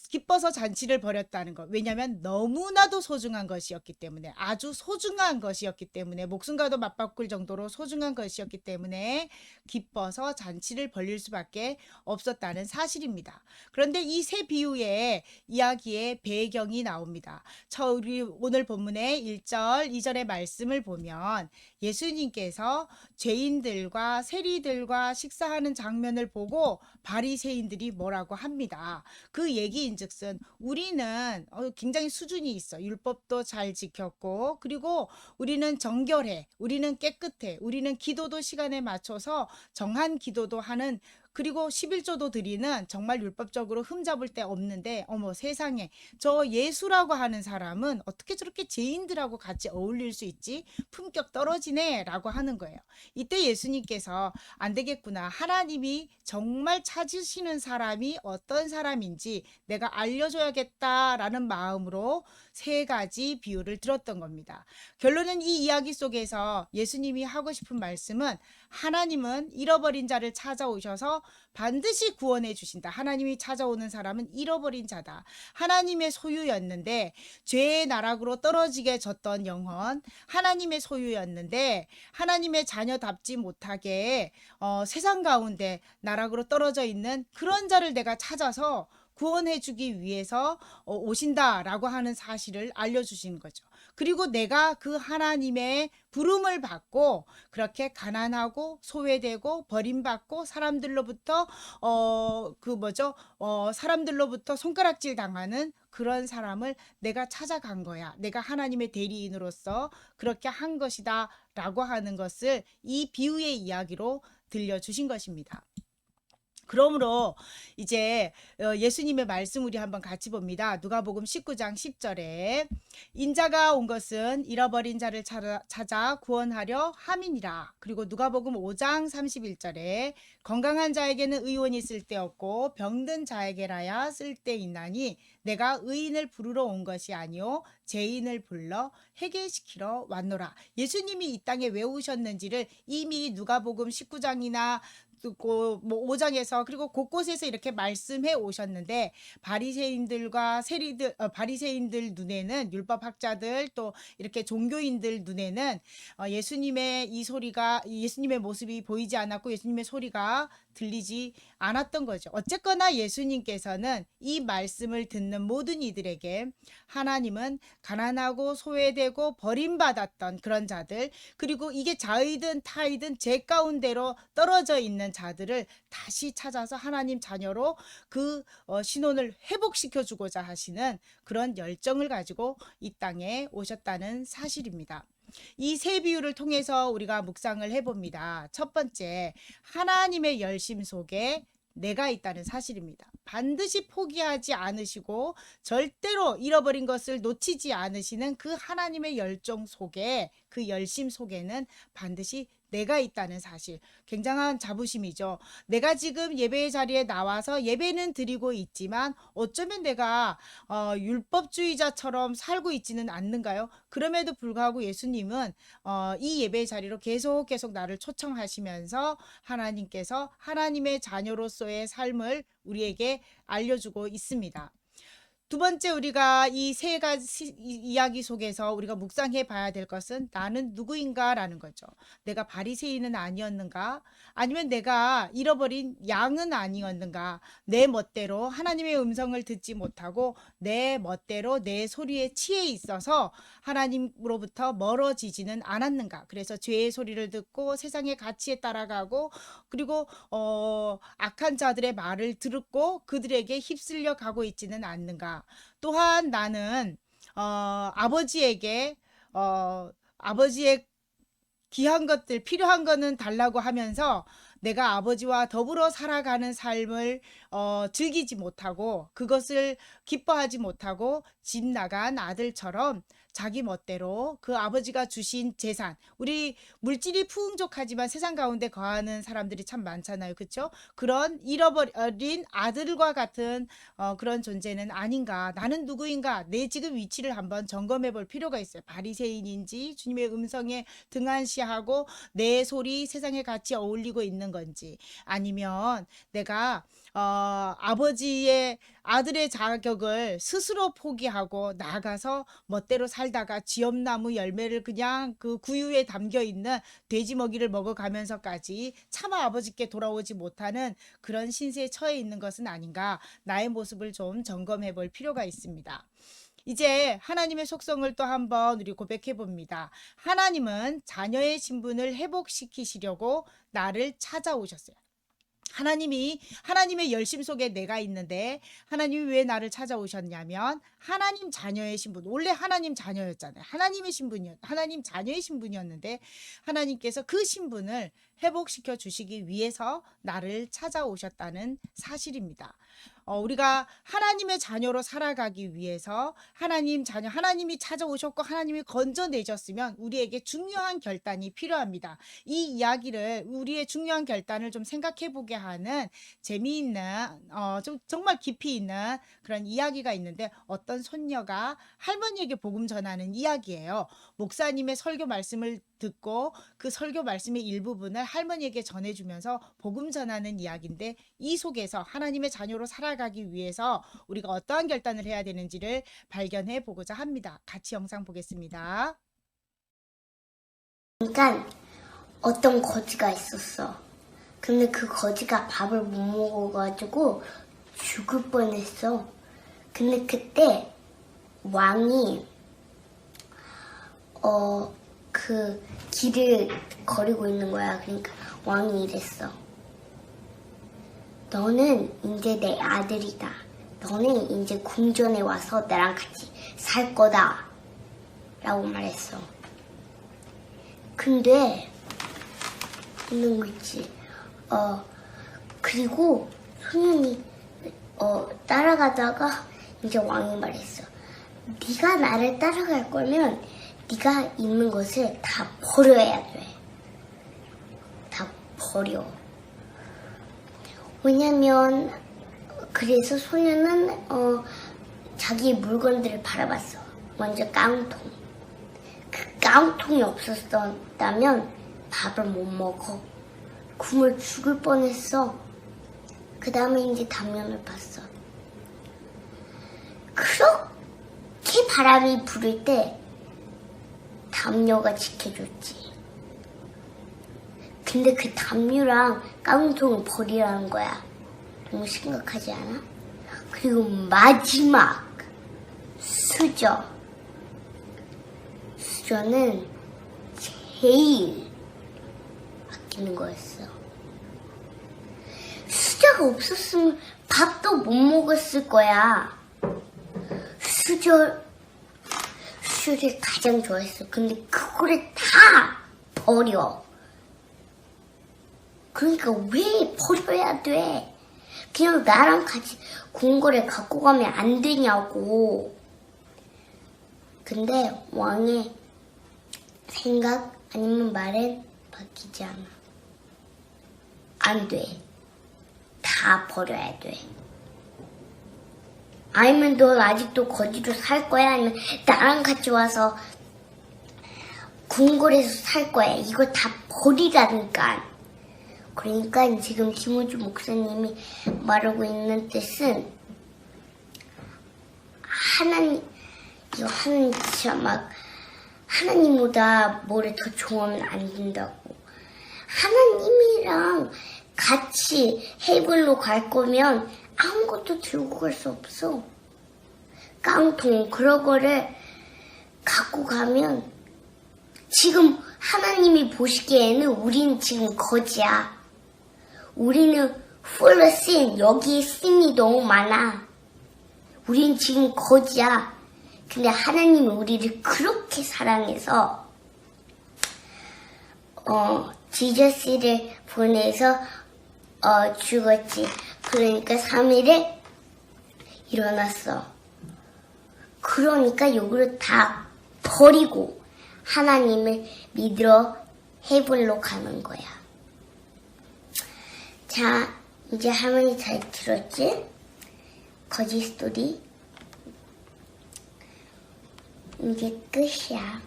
기뻐서 잔치를 벌였다는 것. 왜냐하면 너무나도 소중한 것이었기 때문에, 아주 소중한 것이었기 때문에, 목숨과도 맞바꿀 정도로 소중한 것이었기 때문에 기뻐서 잔치를 벌릴 수밖에 없었다는 사실입니다. 그런데 이 세 비유의 이야기의 배경이 나옵니다. 우리 오늘 본문의 1절, 2절의 말씀을 보면 예수님께서 죄인들과 세리들과 식사하는 장면을 보고 바리새인들이 뭐라고 합니다. 그 얘기인즉슨 우리는 굉장히 수준이 있어. 율법도 잘 지켰고, 그리고 우리는 정결해, 우리는 깨끗해, 우리는 기도도 시간에 맞춰서 정한 기도도 하는, 그리고 11조도 드리는 정말 율법적으로 흠잡을 데 없는데, 어머 세상에, 저 예수라고 하는 사람은 어떻게 저렇게 죄인들하고 같이 어울릴 수 있지? 품격 떨어지네 라고 하는 거예요. 이때 예수님께서 안 되겠구나, 하나님이 정말 찾으시는 사람이 어떤 사람인지 내가 알려줘야겠다라는 마음으로 세 가지 비유를 들었던 겁니다. 결론은 이 이야기 속에서 예수님이 하고 싶은 말씀은, 하나님은 잃어버린 자를 찾아오셔서 반드시 구원해 주신다. 하나님이 찾아오는 사람은 잃어버린 자다. 하나님의 소유였는데 죄의 나락으로 떨어지게 졌던 영혼, 하나님의 소유였는데 하나님의 자녀답지 못하게 세상 가운데 나락으로 떨어져 있는 그런 자를 내가 찾아서 구원해 주기 위해서 오신다라고 하는 사실을 알려주신 거죠. 그리고 내가 그 하나님의 부름을 받고 그렇게 가난하고 소외되고 버림받고 사람들로부터 사람들로부터 손가락질 당하는 그런 사람을 내가 찾아간 거야. 내가 하나님의 대리인으로서 그렇게 한 것이다 라고 하는 것을 이 비유의 이야기로 들려주신 것입니다. 그러므로 이제 예수님의 말씀 우리 한번 같이 봅니다. 누가복음 19장 10절에 인자가 온 것은 잃어버린 자를 찾아 구원하려 함이니라. 그리고 누가복음 5장 31절에 건강한 자에게는 의원이 쓸데없고 병든 자에게라야 쓸데있나니 내가 의인을 부르러 온 것이 아니요 죄인을 불러 회개시키러 왔노라. 예수님이 이 땅에 왜 오셨는지를 이미 누가복음 19장이나 뭐 5장에서 그리고 곳곳에서 이렇게 말씀해 오셨는데, 바리새인들과 바리새인들 눈에는, 율법학자들 또 이렇게 종교인들 눈에는 예수님의 예수님의 모습이 보이지 않았고 예수님의 소리가 들리지 않았던 거죠. 어쨌거나 예수님께서는 이 말씀을 듣는 모든 이들에게 하나님은 가난하고 소외되고 버림받았던 그런 자들, 그리고 이게 자의든 타의든 죄 가운데로 떨어져 있는 자들을 다시 찾아서 하나님 자녀로 그 신혼을 회복시켜 주고자 하시는 그런 열정을 가지고 이 땅에 오셨다는 사실입니다. 이 세 비유를 통해서 우리가 묵상을 해봅니다. 첫 번째, 하나님의 열심 속에 내가 있다는 사실입니다. 반드시 포기하지 않으시고 절대로 잃어버린 것을 놓치지 않으시는 그 하나님의 열정 속에, 그 열심 속에는 반드시 내가 있다는 사실. 굉장한 자부심이죠. 내가 지금 예배의 자리에 나와서 예배는 드리고 있지만 어쩌면 내가 율법주의자처럼 살고 있지는 않는가요? 그럼에도 불구하고 예수님은 이 예배의 자리로 계속 나를 초청하시면서 하나님께서 하나님의 자녀로서의 삶을 우리에게 알려주고 있습니다. 두 번째, 우리가 이 세 가지 이야기 속에서 우리가 묵상해 봐야 될 것은 나는 누구인가라는 거죠. 내가 바리새인은 아니었는가? 아니면 내가 잃어버린 양은 아니었는가? 내 멋대로 하나님의 음성을 듣지 못하고 내 멋대로 내 소리에 취해 있어서 하나님으로부터 멀어지지는 않았는가? 그래서 죄의 소리를 듣고 세상의 가치에 따라가고 그리고 악한 자들의 말을 듣고 그들에게 휩쓸려 가고 있지는 않는가? 또한 나는 아버지에게 아버지의 귀한 것들, 필요한 거는 달라고 하면서 내가 아버지와 더불어 살아가는 삶을 즐기지 못하고 그것을 기뻐하지 못하고 집 나간 아들처럼 자기 멋대로 그 아버지가 주신 재산, 우리 물질이 풍족하지만 세상 가운데 거하는 사람들이 참 많잖아요. 그렇죠? 그런 잃어버린 아들과 같은 그런 존재는 아닌가. 나는 누구인가? 내 지금 위치를 한번 점검해 볼 필요가 있어요. 바리새인인지 주님의 음성에 등한시하고 내 소리 세상의 가치에 어울리고 있는 건지, 아니면 내가 아버지의 아들의 자격을 스스로 포기하고 나가서 멋대로 살다가 지엄나무 열매를 그냥 그 구유에 담겨 있는 돼지 먹이를 먹어가면서까지 차마 아버지께 돌아오지 못하는 그런 신세에 처해 있는 것은 아닌가. 나의 모습을 좀 점검해 볼 필요가 있습니다. 이제 하나님의 속성을 또 한번 우리 고백해 봅니다. 하나님은 자녀의 신분을 회복시키시려고 나를 찾아오셨어요. 하나님의 열심 속에 내가 있는데 하나님이 왜 나를 찾아오셨냐면 하나님 자녀의 신분, 원래 하나님 자녀였잖아요. 하나님 자녀의 신분이었는데 하나님께서 그 신분을 회복시켜 주시기 위해서 나를 찾아오셨다는 사실입니다. 우리가 하나님의 자녀로 살아가기 위해서 하나님이 찾아오셨고 하나님이 건져내셨으면 우리에게 중요한 결단이 필요합니다. 이 이야기를, 우리의 중요한 결단을 좀 생각해 보게 하는 재미있는 좀 정말 깊이 있는 그런 이야기가 있는데, 어떤 손녀가 할머니에게 복음 전하는 이야기예요. 목사님의 설교 말씀을 듣고 그 설교 말씀의 일부분을 할머니에게 전해주면서 복음 전하는 이야기인데, 이 속에서 하나님의 자녀로 살아가기 위해서 우리가 어떠한 결단을 해야 되는지를 발견해 보고자 합니다. 같이 영상 보겠습니다. 그러니까 어떤 거지가 있었어. 근데 그 거지가 밥을 못 먹어가지고 죽을 뻔했어. 근데 그때 왕이 그 길을 거리고 있는 거야. 그러니까 왕이 이랬어. 너는 이제 내 아들이다. 너는 이제 궁전에 와서 나랑 같이 살 거다. 라고 말했어. 근데 있는 거 있지. 그리고 소년이 따라가다가 이제 왕이 말했어. 네가 나를 따라갈 거면 네가 있는 것을 다 버려야 돼. 다 버려. 왜냐면 그래서 소년은 자기 물건들을 바라봤어. 먼저 깡통. 그 깡통이 없었다면 밥을 못 먹어. 굶어 죽을 뻔했어. 그 다음에 이제 담요를 봤어. 그렇게 바람이 불을 때 담요가 지켜줬지. 근데 그 담요랑 깡통을 버리라는 거야. 너무 심각하지 않아? 그리고 마지막 수저는 제일 아끼는 거였어. 수저가 없었으면 밥도 못 먹었을 거야. 수저를 가장 좋아했어. 근데 그거를 다 버려. 그러니까 왜 버려야 돼? 그냥 나랑 같이 궁궐에 갖고 가면 안 되냐고. 근데 왕의 생각 아니면 말은 바뀌지 않아. 안 돼. 다 버려야 돼. 아니면 넌 아직도 거지로 살 거야? 아니면 나랑 같이 와서 궁궐에서 살 거야? 이거 다 버리라니까. 그러니까 지금 김우주 목사님이 말하고 있는 뜻은 이거 하나님 진짜 막 하나님보다 뭐를 더 좋아하면 안 된다고. 하나님이랑 같이 헤이븐로 갈 거면 아무것도 들고 갈 수 없어. 깡통 그런 거를 갖고 가면 지금 하나님이 보시기에는 우리는 지금 거지야. 우리는 full of sin. 여기에 sin이 너무 많아. 우리는 지금 거지야. 근데 하나님이 우리를 그렇게 사랑해서 지저스를 보내서 죽었지. 그러니까 3일에 일어났어. 그러니까 이거를 다 버리고 하나님을 믿으러 헤븐로 가는 거야. 자, 이제 할머니 잘 들었지? 거지 스토리. 이게 끝이야.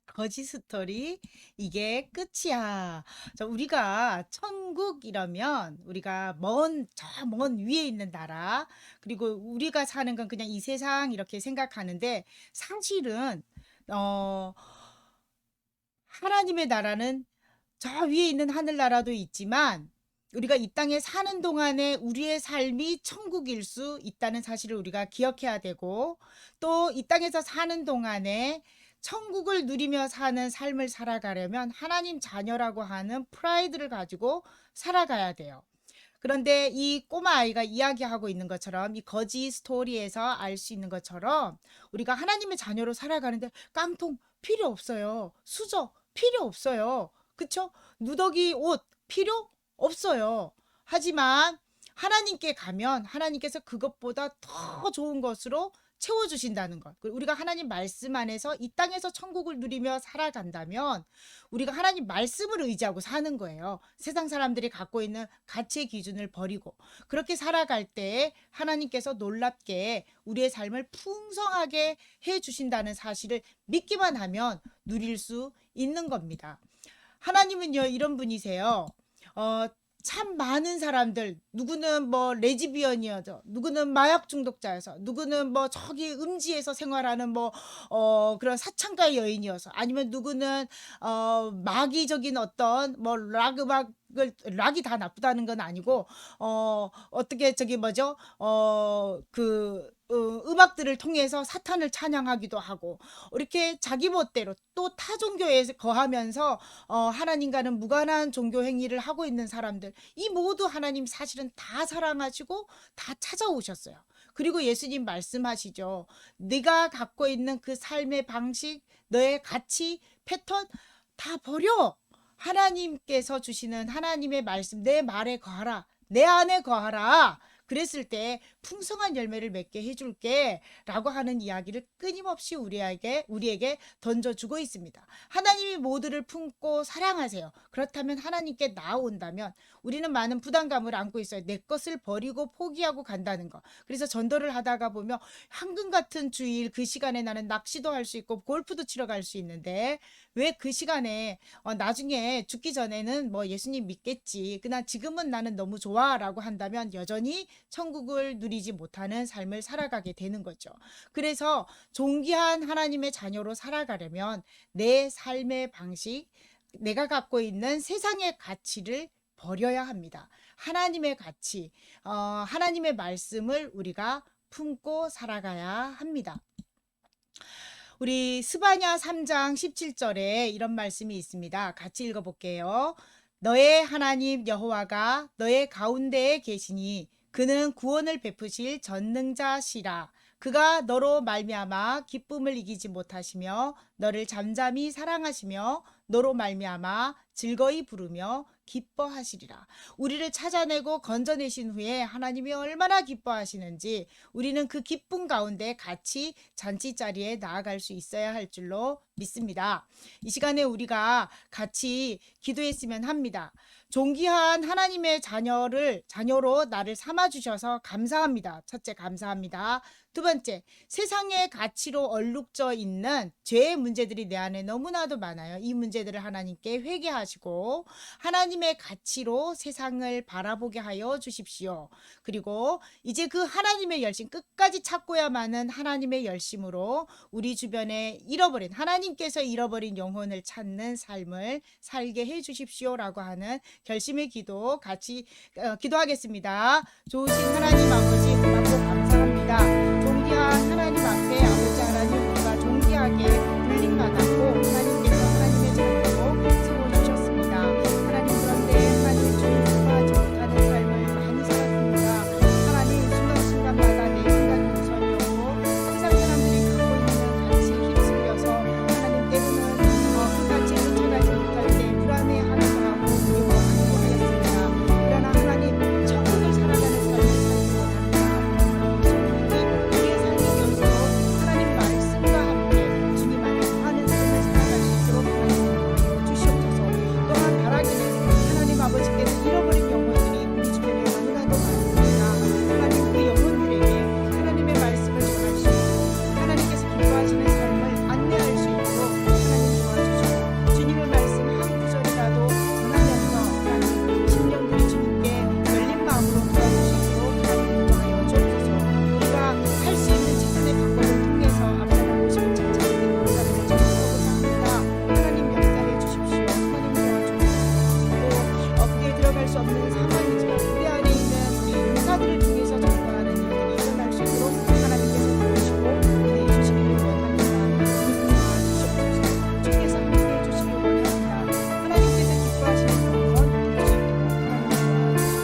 거지 스토리 이게 끝이야. 자, 우리가 천국이라면 우리가 저 먼 위에 있는 나라, 그리고 우리가 사는 건 그냥 이 세상 이렇게 생각하는데 사실은 하나님의 나라는 저 위에 있는 하늘나라도 있지만 우리가 이 땅에 사는 동안에 우리의 삶이 천국일 수 있다는 사실을 우리가 기억해야 되고, 또 이 땅에서 사는 동안에 천국을 누리며 사는 삶을 살아가려면 하나님 자녀라고 하는 프라이드를 가지고 살아가야 돼요. 그런데 이 꼬마 아이가 이야기하고 있는 것처럼, 이 거지 스토리에서 알 수 있는 것처럼 우리가 하나님의 자녀로 살아가는데 깡통 필요 없어요. 수저 필요 없어요. 그쵸? 누더기 옷 필요 없어요. 하지만 하나님께 가면 하나님께서 그것보다 더 좋은 것으로 채워주신다는 것. 그리고 우리가 하나님 말씀 안에서 이 땅에서 천국을 누리며 살아간다면 우리가 하나님 말씀을 의지하고 사는 거예요. 세상 사람들이 갖고 있는 가치의 기준을 버리고 그렇게 살아갈 때 하나님께서 놀랍게 우리의 삶을 풍성하게 해주신다는 사실을 믿기만 하면 누릴 수 있는 겁니다. 하나님은요, 이런 분이세요. 참 많은 사람들, 누구는 뭐 레즈비언이어서, 누구는 마약 중독자여서, 누구는 뭐 저기 음지에서 생활하는 그런 사창가의 여인이어서, 아니면 누구는 마귀적인 어떤 뭐 락이 다 나쁘다는 건 아니고 어떻게 저기 뭐죠? 음악들을 통해서 사탄을 찬양하기도 하고, 이렇게 자기 멋대로 또 타 종교에 거하면서 하나님과는 무관한 종교 행위를 하고 있는 사람들, 이 모두 하나님 사실은 다 사랑하시고 다 찾아오셨어요. 그리고 예수님 말씀하시죠. 네가 갖고 있는 그 삶의 방식, 너의 가치, 패턴 다 버려. 하나님께서 주시는 하나님의 말씀, 내 말에 거하라, 내 안에 거하라. 그랬을 때 풍성한 열매를 맺게 해줄게 라고 하는 이야기를 끊임없이 우리에게 던져주고 있습니다. 하나님이 모두를 품고 사랑하세요. 그렇다면 하나님께 나아온다면 우리는 많은 부담감을 안고 있어요. 내 것을 버리고 포기하고 간다는 거. 그래서 전도를 하다가 보면 황금 같은 주일, 그 시간에 나는 낚시도 할 수 있고 골프도 치러 갈 수 있는데 왜 그 시간에 나중에 죽기 전에는 뭐 예수님 믿겠지, 그러나 지금은 나는 너무 좋아 라고 한다면 여전히 천국을 누리지 못하는 삶을 살아가게 되는 거죠. 그래서 존귀한 하나님의 자녀로 살아가려면 내 삶의 방식, 내가 갖고 있는 세상의 가치를 버려야 합니다. 하나님의 가치, 하나님의 말씀을 우리가 품고 살아가야 합니다. 우리 스바냐 3장 17절에 이런 말씀이 있습니다. 같이 읽어볼게요. 너의 하나님 여호와가 너의 가운데에 계시니 그는 구원을 베푸실 전능자시라. 그가 너로 말미암아 기쁨을 이기지 못하시며 너를 잠잠히 사랑하시며 너로 말미암아 즐거이 부르며 기뻐하시리라. 우리를 찾아내고 건져내신 후에 하나님이 얼마나 기뻐하시는지 우리는 그 기쁨 가운데 같이 잔치자리에 나아갈 수 있어야 할 줄로 믿습니다. 이 시간에 우리가 같이 기도했으면 합니다. 존귀한 하나님의 자녀로 나를 삼아주셔서 감사합니다. 첫째, 감사합니다. 두 번째, 세상의 가치로 얼룩져 있는 죄의 문제들이 내 안에 너무나도 많아요. 이 문제들을 하나님께 회개하시고 하나님의 가치로 세상을 바라보게 하여 주십시오. 그리고 이제 그 하나님의 열심, 끝까지 찾고야만은 하나님의 열심으로 우리 주변에 하나님께서 잃어버린 영혼을 찾는 삶을 살게 해 주십시오라고 하는 결심의 기도 같이 기도하겠습니다. 좋으신 하나님 아버지, 고맙고 감사합니다. 존귀한 하나님 앞에 아버지 하나님, 우리가 존귀하게 불림받았고 하나님께서 하나님의 자녀로 세워주셨습니다. 하나님, 그런데 하나님 주님과 못하는 삶을 많이 살았습니다. 하나님, 순간순간마다 내 생각이 우선이었고 세상 사람들이 갖고 있는 가치에 휩쓸려서 하나님 때로는 그 가치에 쫓아가지 못할 때 불안해하기도 하고 두려워하기도 하였습니다. 그러나 하나님, 천국을 살아가는 삶을 살지 못합니다. 우리의 삶이 되어서 하나님 말씀과 함께 주님 안에 거하는 삶을 살아갈 수 있도록 하나님 주시옵소서. 또한 바라기는 하나님 아버지께서 잃어버린 영혼들이 우리 주변에 너무나도 많습니다. 하나님, 그 영혼들에게 하나님의 말씀을 전할 수 있고 하나님께서 기뻐하시는 삶을 안내할 수 있도록 하나님 도와주시고 주님의 말씀 한 구절이라도 전하면서 하나님 심령들이 주님께 열린 마음으로 도와주시도록 하나님 인도하여 주옵소서. 우리가 할 수 있는 최선의 방법을 통해서 앞서가고 싶은 자녀들의 역사를 주시옵소서 합니다. 하나님 역사해 주십시오. 하나님 도와주옵소서. 또 어깨에 들어갈 수 없는 상황이지만 우리 안에 있는 우리 용사들을 통해서 전도하는 일들이 일어날 수 있도록 하나님께서 도우시고 은혜해 주시기를 원합니다. 주님 도와주시옵소서. 주께서 함께해 주시길 원합니다. 하나님께서 기뻐하시는 영혼 될수 있도록 하나님 도와주옵소서.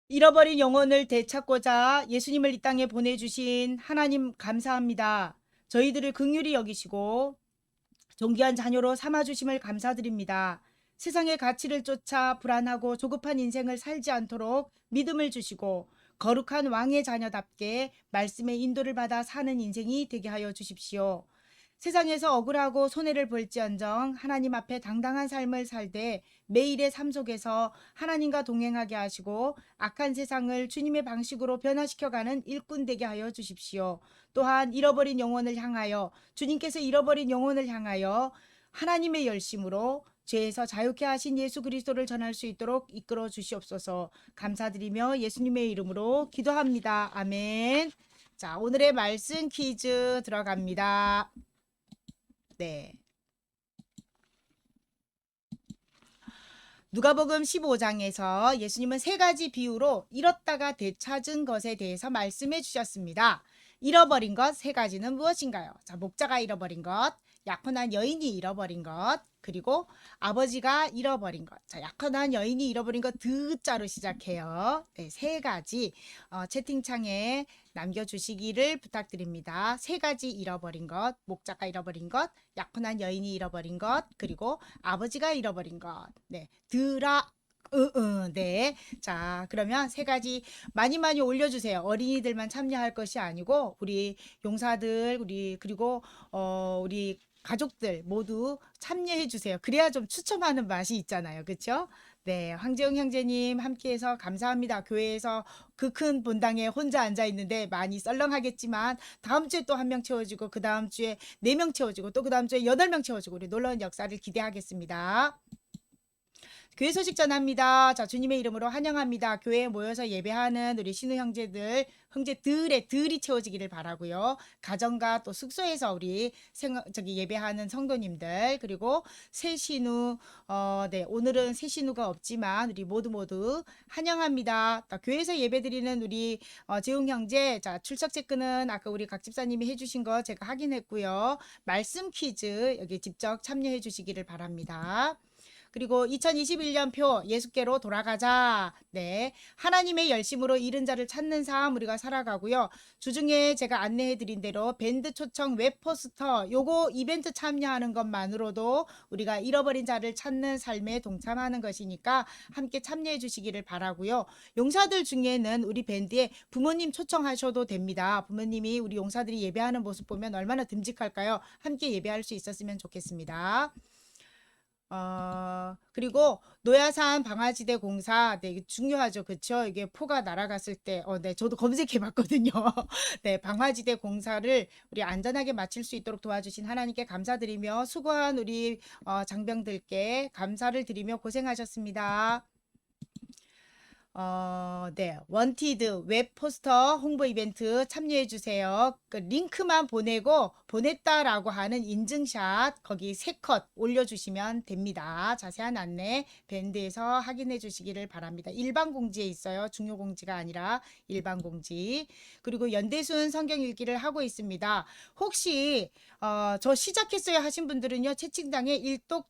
잃어버린 영혼을 되찾고자 예수님을 이 땅에 보내주신 하나님 감사합니다. 저희들을 긍휼히 여기시고 존귀한 자녀로 삼아주심을 감사드립니다. 세상의 가치를 쫓아 불안하고 조급한 인생을 살지 않도록 믿음을 주시고 거룩한 왕의 자녀답게 말씀의 인도를 받아 사는 인생이 되게 하여 주십시오. 세상에서 억울하고 손해를 볼지언정 하나님 앞에 당당한 삶을 살되 매일의 삶 속에서 하나님과 동행하게 하시고 악한 세상을 주님의 방식으로 변화시켜가는 일꾼 되게 하여 주십시오. 또한 잃어버린 영혼을 향하여 주님께서 잃어버린 영혼을 향하여 하나님의 열심으로 죄에서 자유케 하신 예수 그리스도를 전할 수 있도록 이끌어 주시옵소서. 감사드리며 예수님의 이름으로 기도합니다. 아멘. 자, 오늘의 말씀 퀴즈 들어갑니다. 네. 누가복음 15장에서 예수님은 세 가지 비유로 잃었다가 되찾은 것에 대해서 말씀해 주셨습니다. 잃어버린 것 세 가지는 무엇인가요? 자, 목자가 잃어버린 것, 약혼한 여인이 잃어버린 것, 그리고 아버지가 잃어버린 것. 자, 약혼한 여인이 잃어버린 것 드자로 시작해요. 네, 세 가지 채팅창에 남겨주시기를 부탁드립니다. 세 가지 잃어버린 것, 목자가 잃어버린 것, 약혼한 여인이 잃어버린 것, 그리고 아버지가 잃어버린 것. 네, 네. 자, 그러면 세 가지 많이 올려주세요. 어린이들만 참여할 것이 아니고 우리 용사들, 그리고 우리 가족들 모두 참여해 주세요. 그래야 좀 추첨하는 맛이 있잖아요. 그렇죠? 네, 황재웅 형제님 함께해서 감사합니다. 교회에서 그 큰 본당에 혼자 앉아 있는데 많이 썰렁하겠지만 다음 주에 또 한 명 채워지고 그 다음 주에 4명 채워지고 또 그 다음 주에 8명 채워지고 우리 놀라운 역사를 기대하겠습니다. 교회 소식 전합니다. 자, 주님의 이름으로 환영합니다. 교회에 모여서 예배하는 우리 신우 형제들의 들이 채워지기를 바라고요. 가정과 또 숙소에서 우리 예배하는 성도님들, 그리고 새 신우, 네, 오늘은 새 신우가 없지만 우리 모두 환영합니다. 교회에서 예배드리는 우리 재웅 형제, 자, 출석 체크는 아까 우리 각 집사님이 해주신 거 제가 확인했고요. 말씀 퀴즈 여기 직접 참여해 주시기를 바랍니다. 그리고 2021년 표 예수께로 돌아가자. 네, 하나님의 열심으로 잃은 자를 찾는 삶 우리가 살아가고요. 주중에 제가 안내해드린 대로 밴드 초청 웹포스터 요거 이벤트 참여하는 것만으로도 우리가 잃어버린 자를 찾는 삶에 동참하는 것이니까 함께 참여해 주시기를 바라고요. 용사들 중에는 우리 밴드에 부모님 초청하셔도 됩니다. 부모님이 우리 용사들이 예배하는 모습 보면 얼마나 듬직할까요? 함께 예배할 수 있었으면 좋겠습니다. 그리고 노야산 방화지대 공사, 네, 이게 중요하죠. 그쵸? 이게 포가 날아갔을 때, 네, 저도 검색해 봤거든요. 네, 방화지대 공사를 우리 안전하게 마칠 수 있도록 도와주신 하나님께 감사드리며 수고한 우리 장병들께 감사를 드리며 고생하셨습니다. 네, 원티드 웹 포스터 홍보 이벤트 참여해 주세요. 그 링크만 보내고 보냈다라고 하는 인증샷 거기 3컷 올려주시면 됩니다. 자세한 안내 밴드에서 확인해 주시기를 바랍니다. 일반 공지에 있어요. 중요 공지가 아니라 일반 공지. 그리고 연대순 성경 읽기를 하고 있습니다. 혹시 저 시작했어요 하신 분들은요, 채팅창에 일독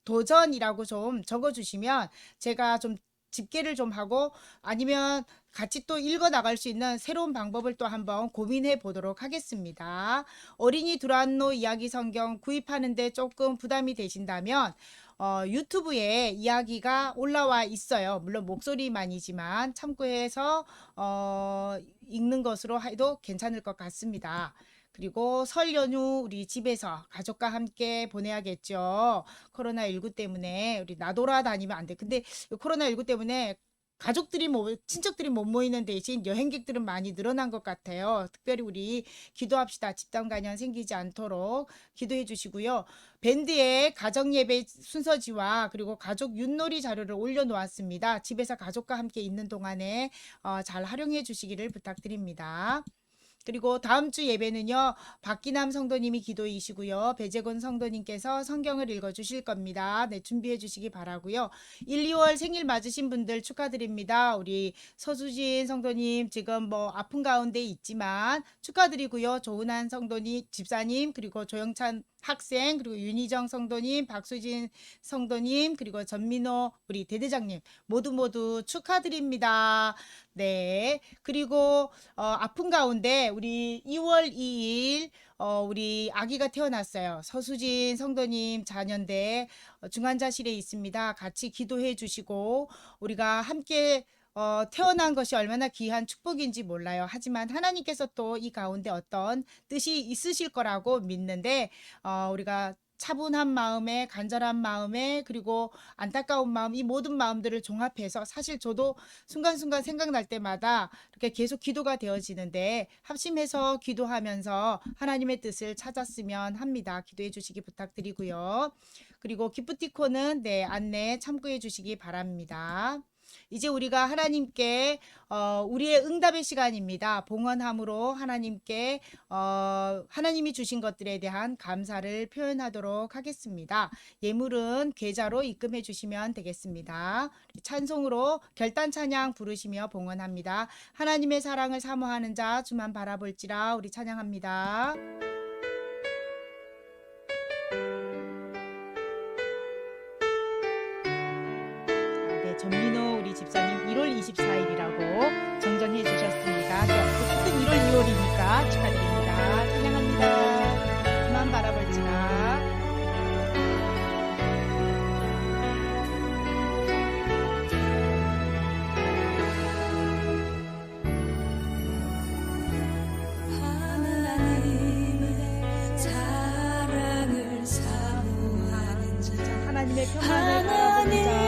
도전이라고 좀 적어주시면 제가 좀 집계를 좀 하고 아니면 같이 또 읽어 나갈 수 있는 새로운 방법을 또 한번 고민해 보도록 하겠습니다. 어린이 두란노 이야기 성경 구입하는데 조금 부담이 되신다면 유튜브에 이야기가 올라와 있어요. 물론 목소리만이지만 참고해서 읽는 것으로 해도 괜찮을 것 같습니다. 그리고 설 연휴 우리 집에서 가족과 함께 보내야겠죠. 코로나19 때문에 우리 나돌아다니면 안 돼. 근데 코로나19 때문에 가족들이 친척들이 못 모이는 대신 여행객들은 많이 늘어난 것 같아요. 특별히 우리 기도합시다. 집단 감염 생기지 않도록 기도해 주시고요. 밴드에 가정 예배 순서지와 그리고 가족 윷놀이 자료를 올려놓았습니다. 집에서 가족과 함께 있는 동안에 잘 활용해 주시기를 부탁드립니다. 그리고 다음 주 예배는요, 박기남 성도님이 기도이시고요, 배재곤 성도님께서 성경을 읽어주실 겁니다. 네, 준비해 주시기 바라고요. 1, 2월 생일 맞으신 분들 축하드립니다. 우리 서수진 성도님 지금 아픈 가운데 있지만 축하드리고요. 조은한 성도님, 집사님, 그리고 조영찬 학생, 그리고 윤희정 성도님, 박수진 성도님, 그리고 전민호 우리 대대장님 모두 축하드립니다. 네, 그리고 아픈 가운데 우리 2월 2일 우리 아기가 태어났어요. 서수진 성도님 자녀인데 중환자실에 있습니다. 같이 기도해 주시고 우리가 함께 태어난 것이 얼마나 귀한 축복인지 몰라요. 하지만 하나님께서 또 이 가운데 어떤 뜻이 있으실 거라고 믿는데 우리가 차분한 마음에, 간절한 마음에, 그리고 안타까운 마음, 이 모든 마음들을 종합해서 사실 저도 순간순간 생각날 때마다 이렇게 계속 기도가 되어지는데 합심해서 기도하면서 하나님의 뜻을 찾았으면 합니다. 기도해 주시기 부탁드리고요. 그리고 기프티콘은 네, 안내 참고해 주시기 바랍니다. 이제 우리가 하나님께 우리의 응답의 시간입니다. 봉헌함으로 하나님께 하나님이 주신 것들에 대한 감사를 표현하도록 하겠습니다. 예물은 계좌로 입금해 주시면 되겠습니다. 찬송으로 결단 찬양 부르시며 봉헌합니다. 하나님의 사랑을 사모하는 자 주만 바라볼지라. 우리 찬양합니다. 전민호 우리 집사님 1월 24일이라고 정정해 주셨습니다. 어쨌든 1월 2월이니까 축하드립니다. 찬양합니다. 그만 바라볼지라. 하나님의 사랑을 사모하는 자, 하나님의 평안을 바라보는 자,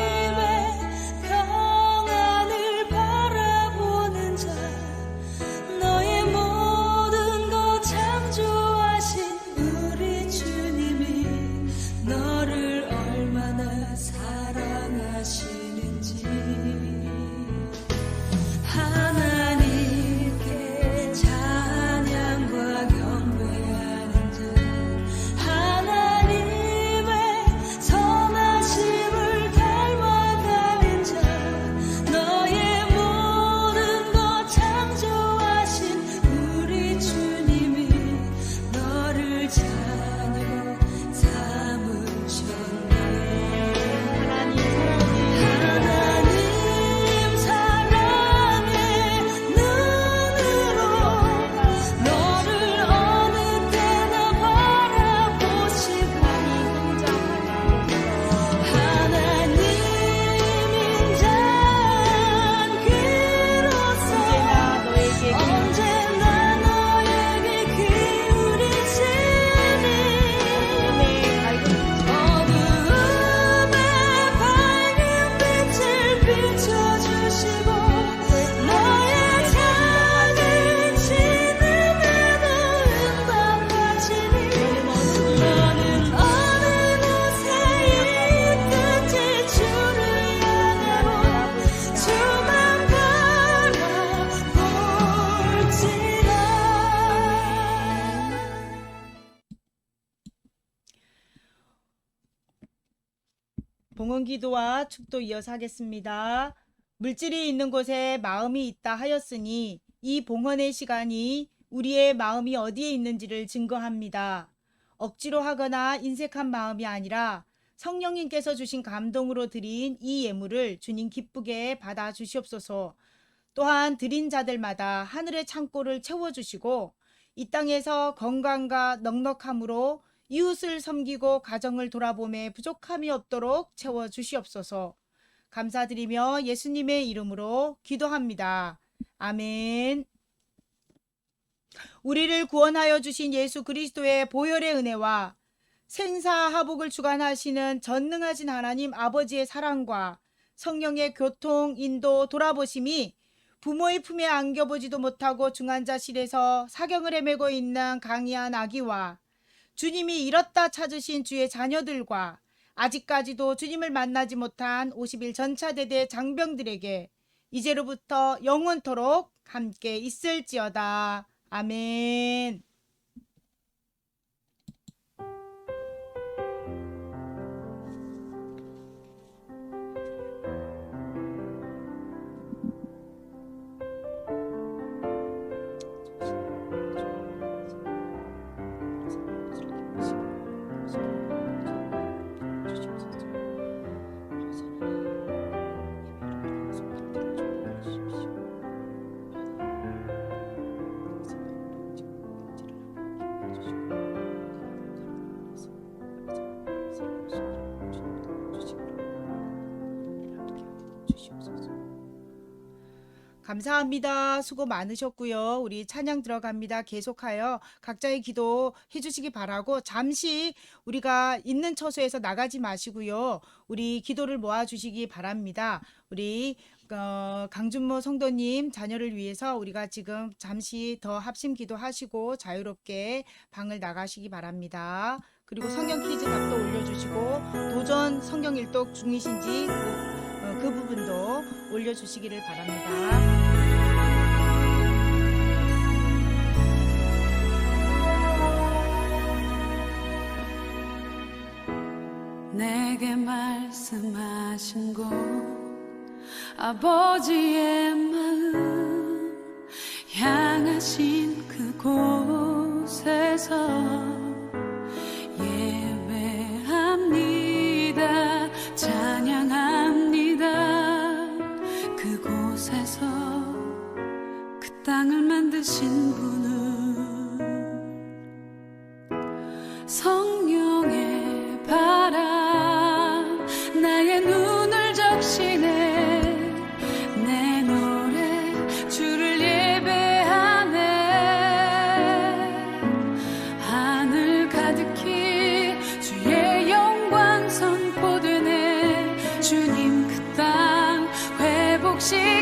봉헌기도와 축도 이어서 하겠습니다. 물질이 있는 곳에 마음이 있다 하였으니 이 봉헌의 시간이 우리의 마음이 어디에 있는지를 증거합니다. 억지로 하거나 인색한 마음이 아니라 성령님께서 주신 감동으로 드린 이 예물을 주님 기쁘게 받아 주시옵소서. 또한 드린 자들마다 하늘의 창고를 채워주시고 이 땅에서 건강과 넉넉함으로 이웃을 섬기고 가정을 돌아보며 부족함이 없도록 채워주시옵소서. 감사드리며 예수님의 이름으로 기도합니다. 아멘. 우리를 구원하여 주신 예수 그리스도의 보혈의 은혜와 생사하복을 주관하시는 전능하신 하나님 아버지의 사랑과 성령의 교통, 인도, 돌아보심이 부모의 품에 안겨보지도 못하고 중환자실에서 사경을 헤매고 있는 강희한 아기와 주님이 잃었다 찾으신 주의 자녀들과 아직까지도 주님을 만나지 못한 50일 전차대대 장병들에게 이제로부터 영원토록 함께 있을지어다. 아멘. 감사합니다. 수고 많으셨고요. 우리 찬양 들어갑니다. 계속하여 각자의 기도 해주시기 바라고 잠시 우리가 있는 처소에서 나가지 마시고요. 우리 기도를 모아주시기 바랍니다. 우리 강준모 성도님 자녀를 위해서 우리가 지금 잠시 더 합심 기도하시고 자유롭게 방을 나가시기 바랍니다. 그리고 성경 퀴즈 답도 올려주시고 도전 성경 일독 중이신지 그 부분도 올려주시기를 바랍니다. 내게 말씀하신 곳 아버지의 마음 향하신 그곳에서 예배합니다. 찬양합니다. 그곳에서 그 땅을 만드신 분은 성령의 바람 나의 눈을 적시네. 내 노래 주를 예배하네. 하늘 가득히 주의 영광 선포되네. 주님 그 땅 회복시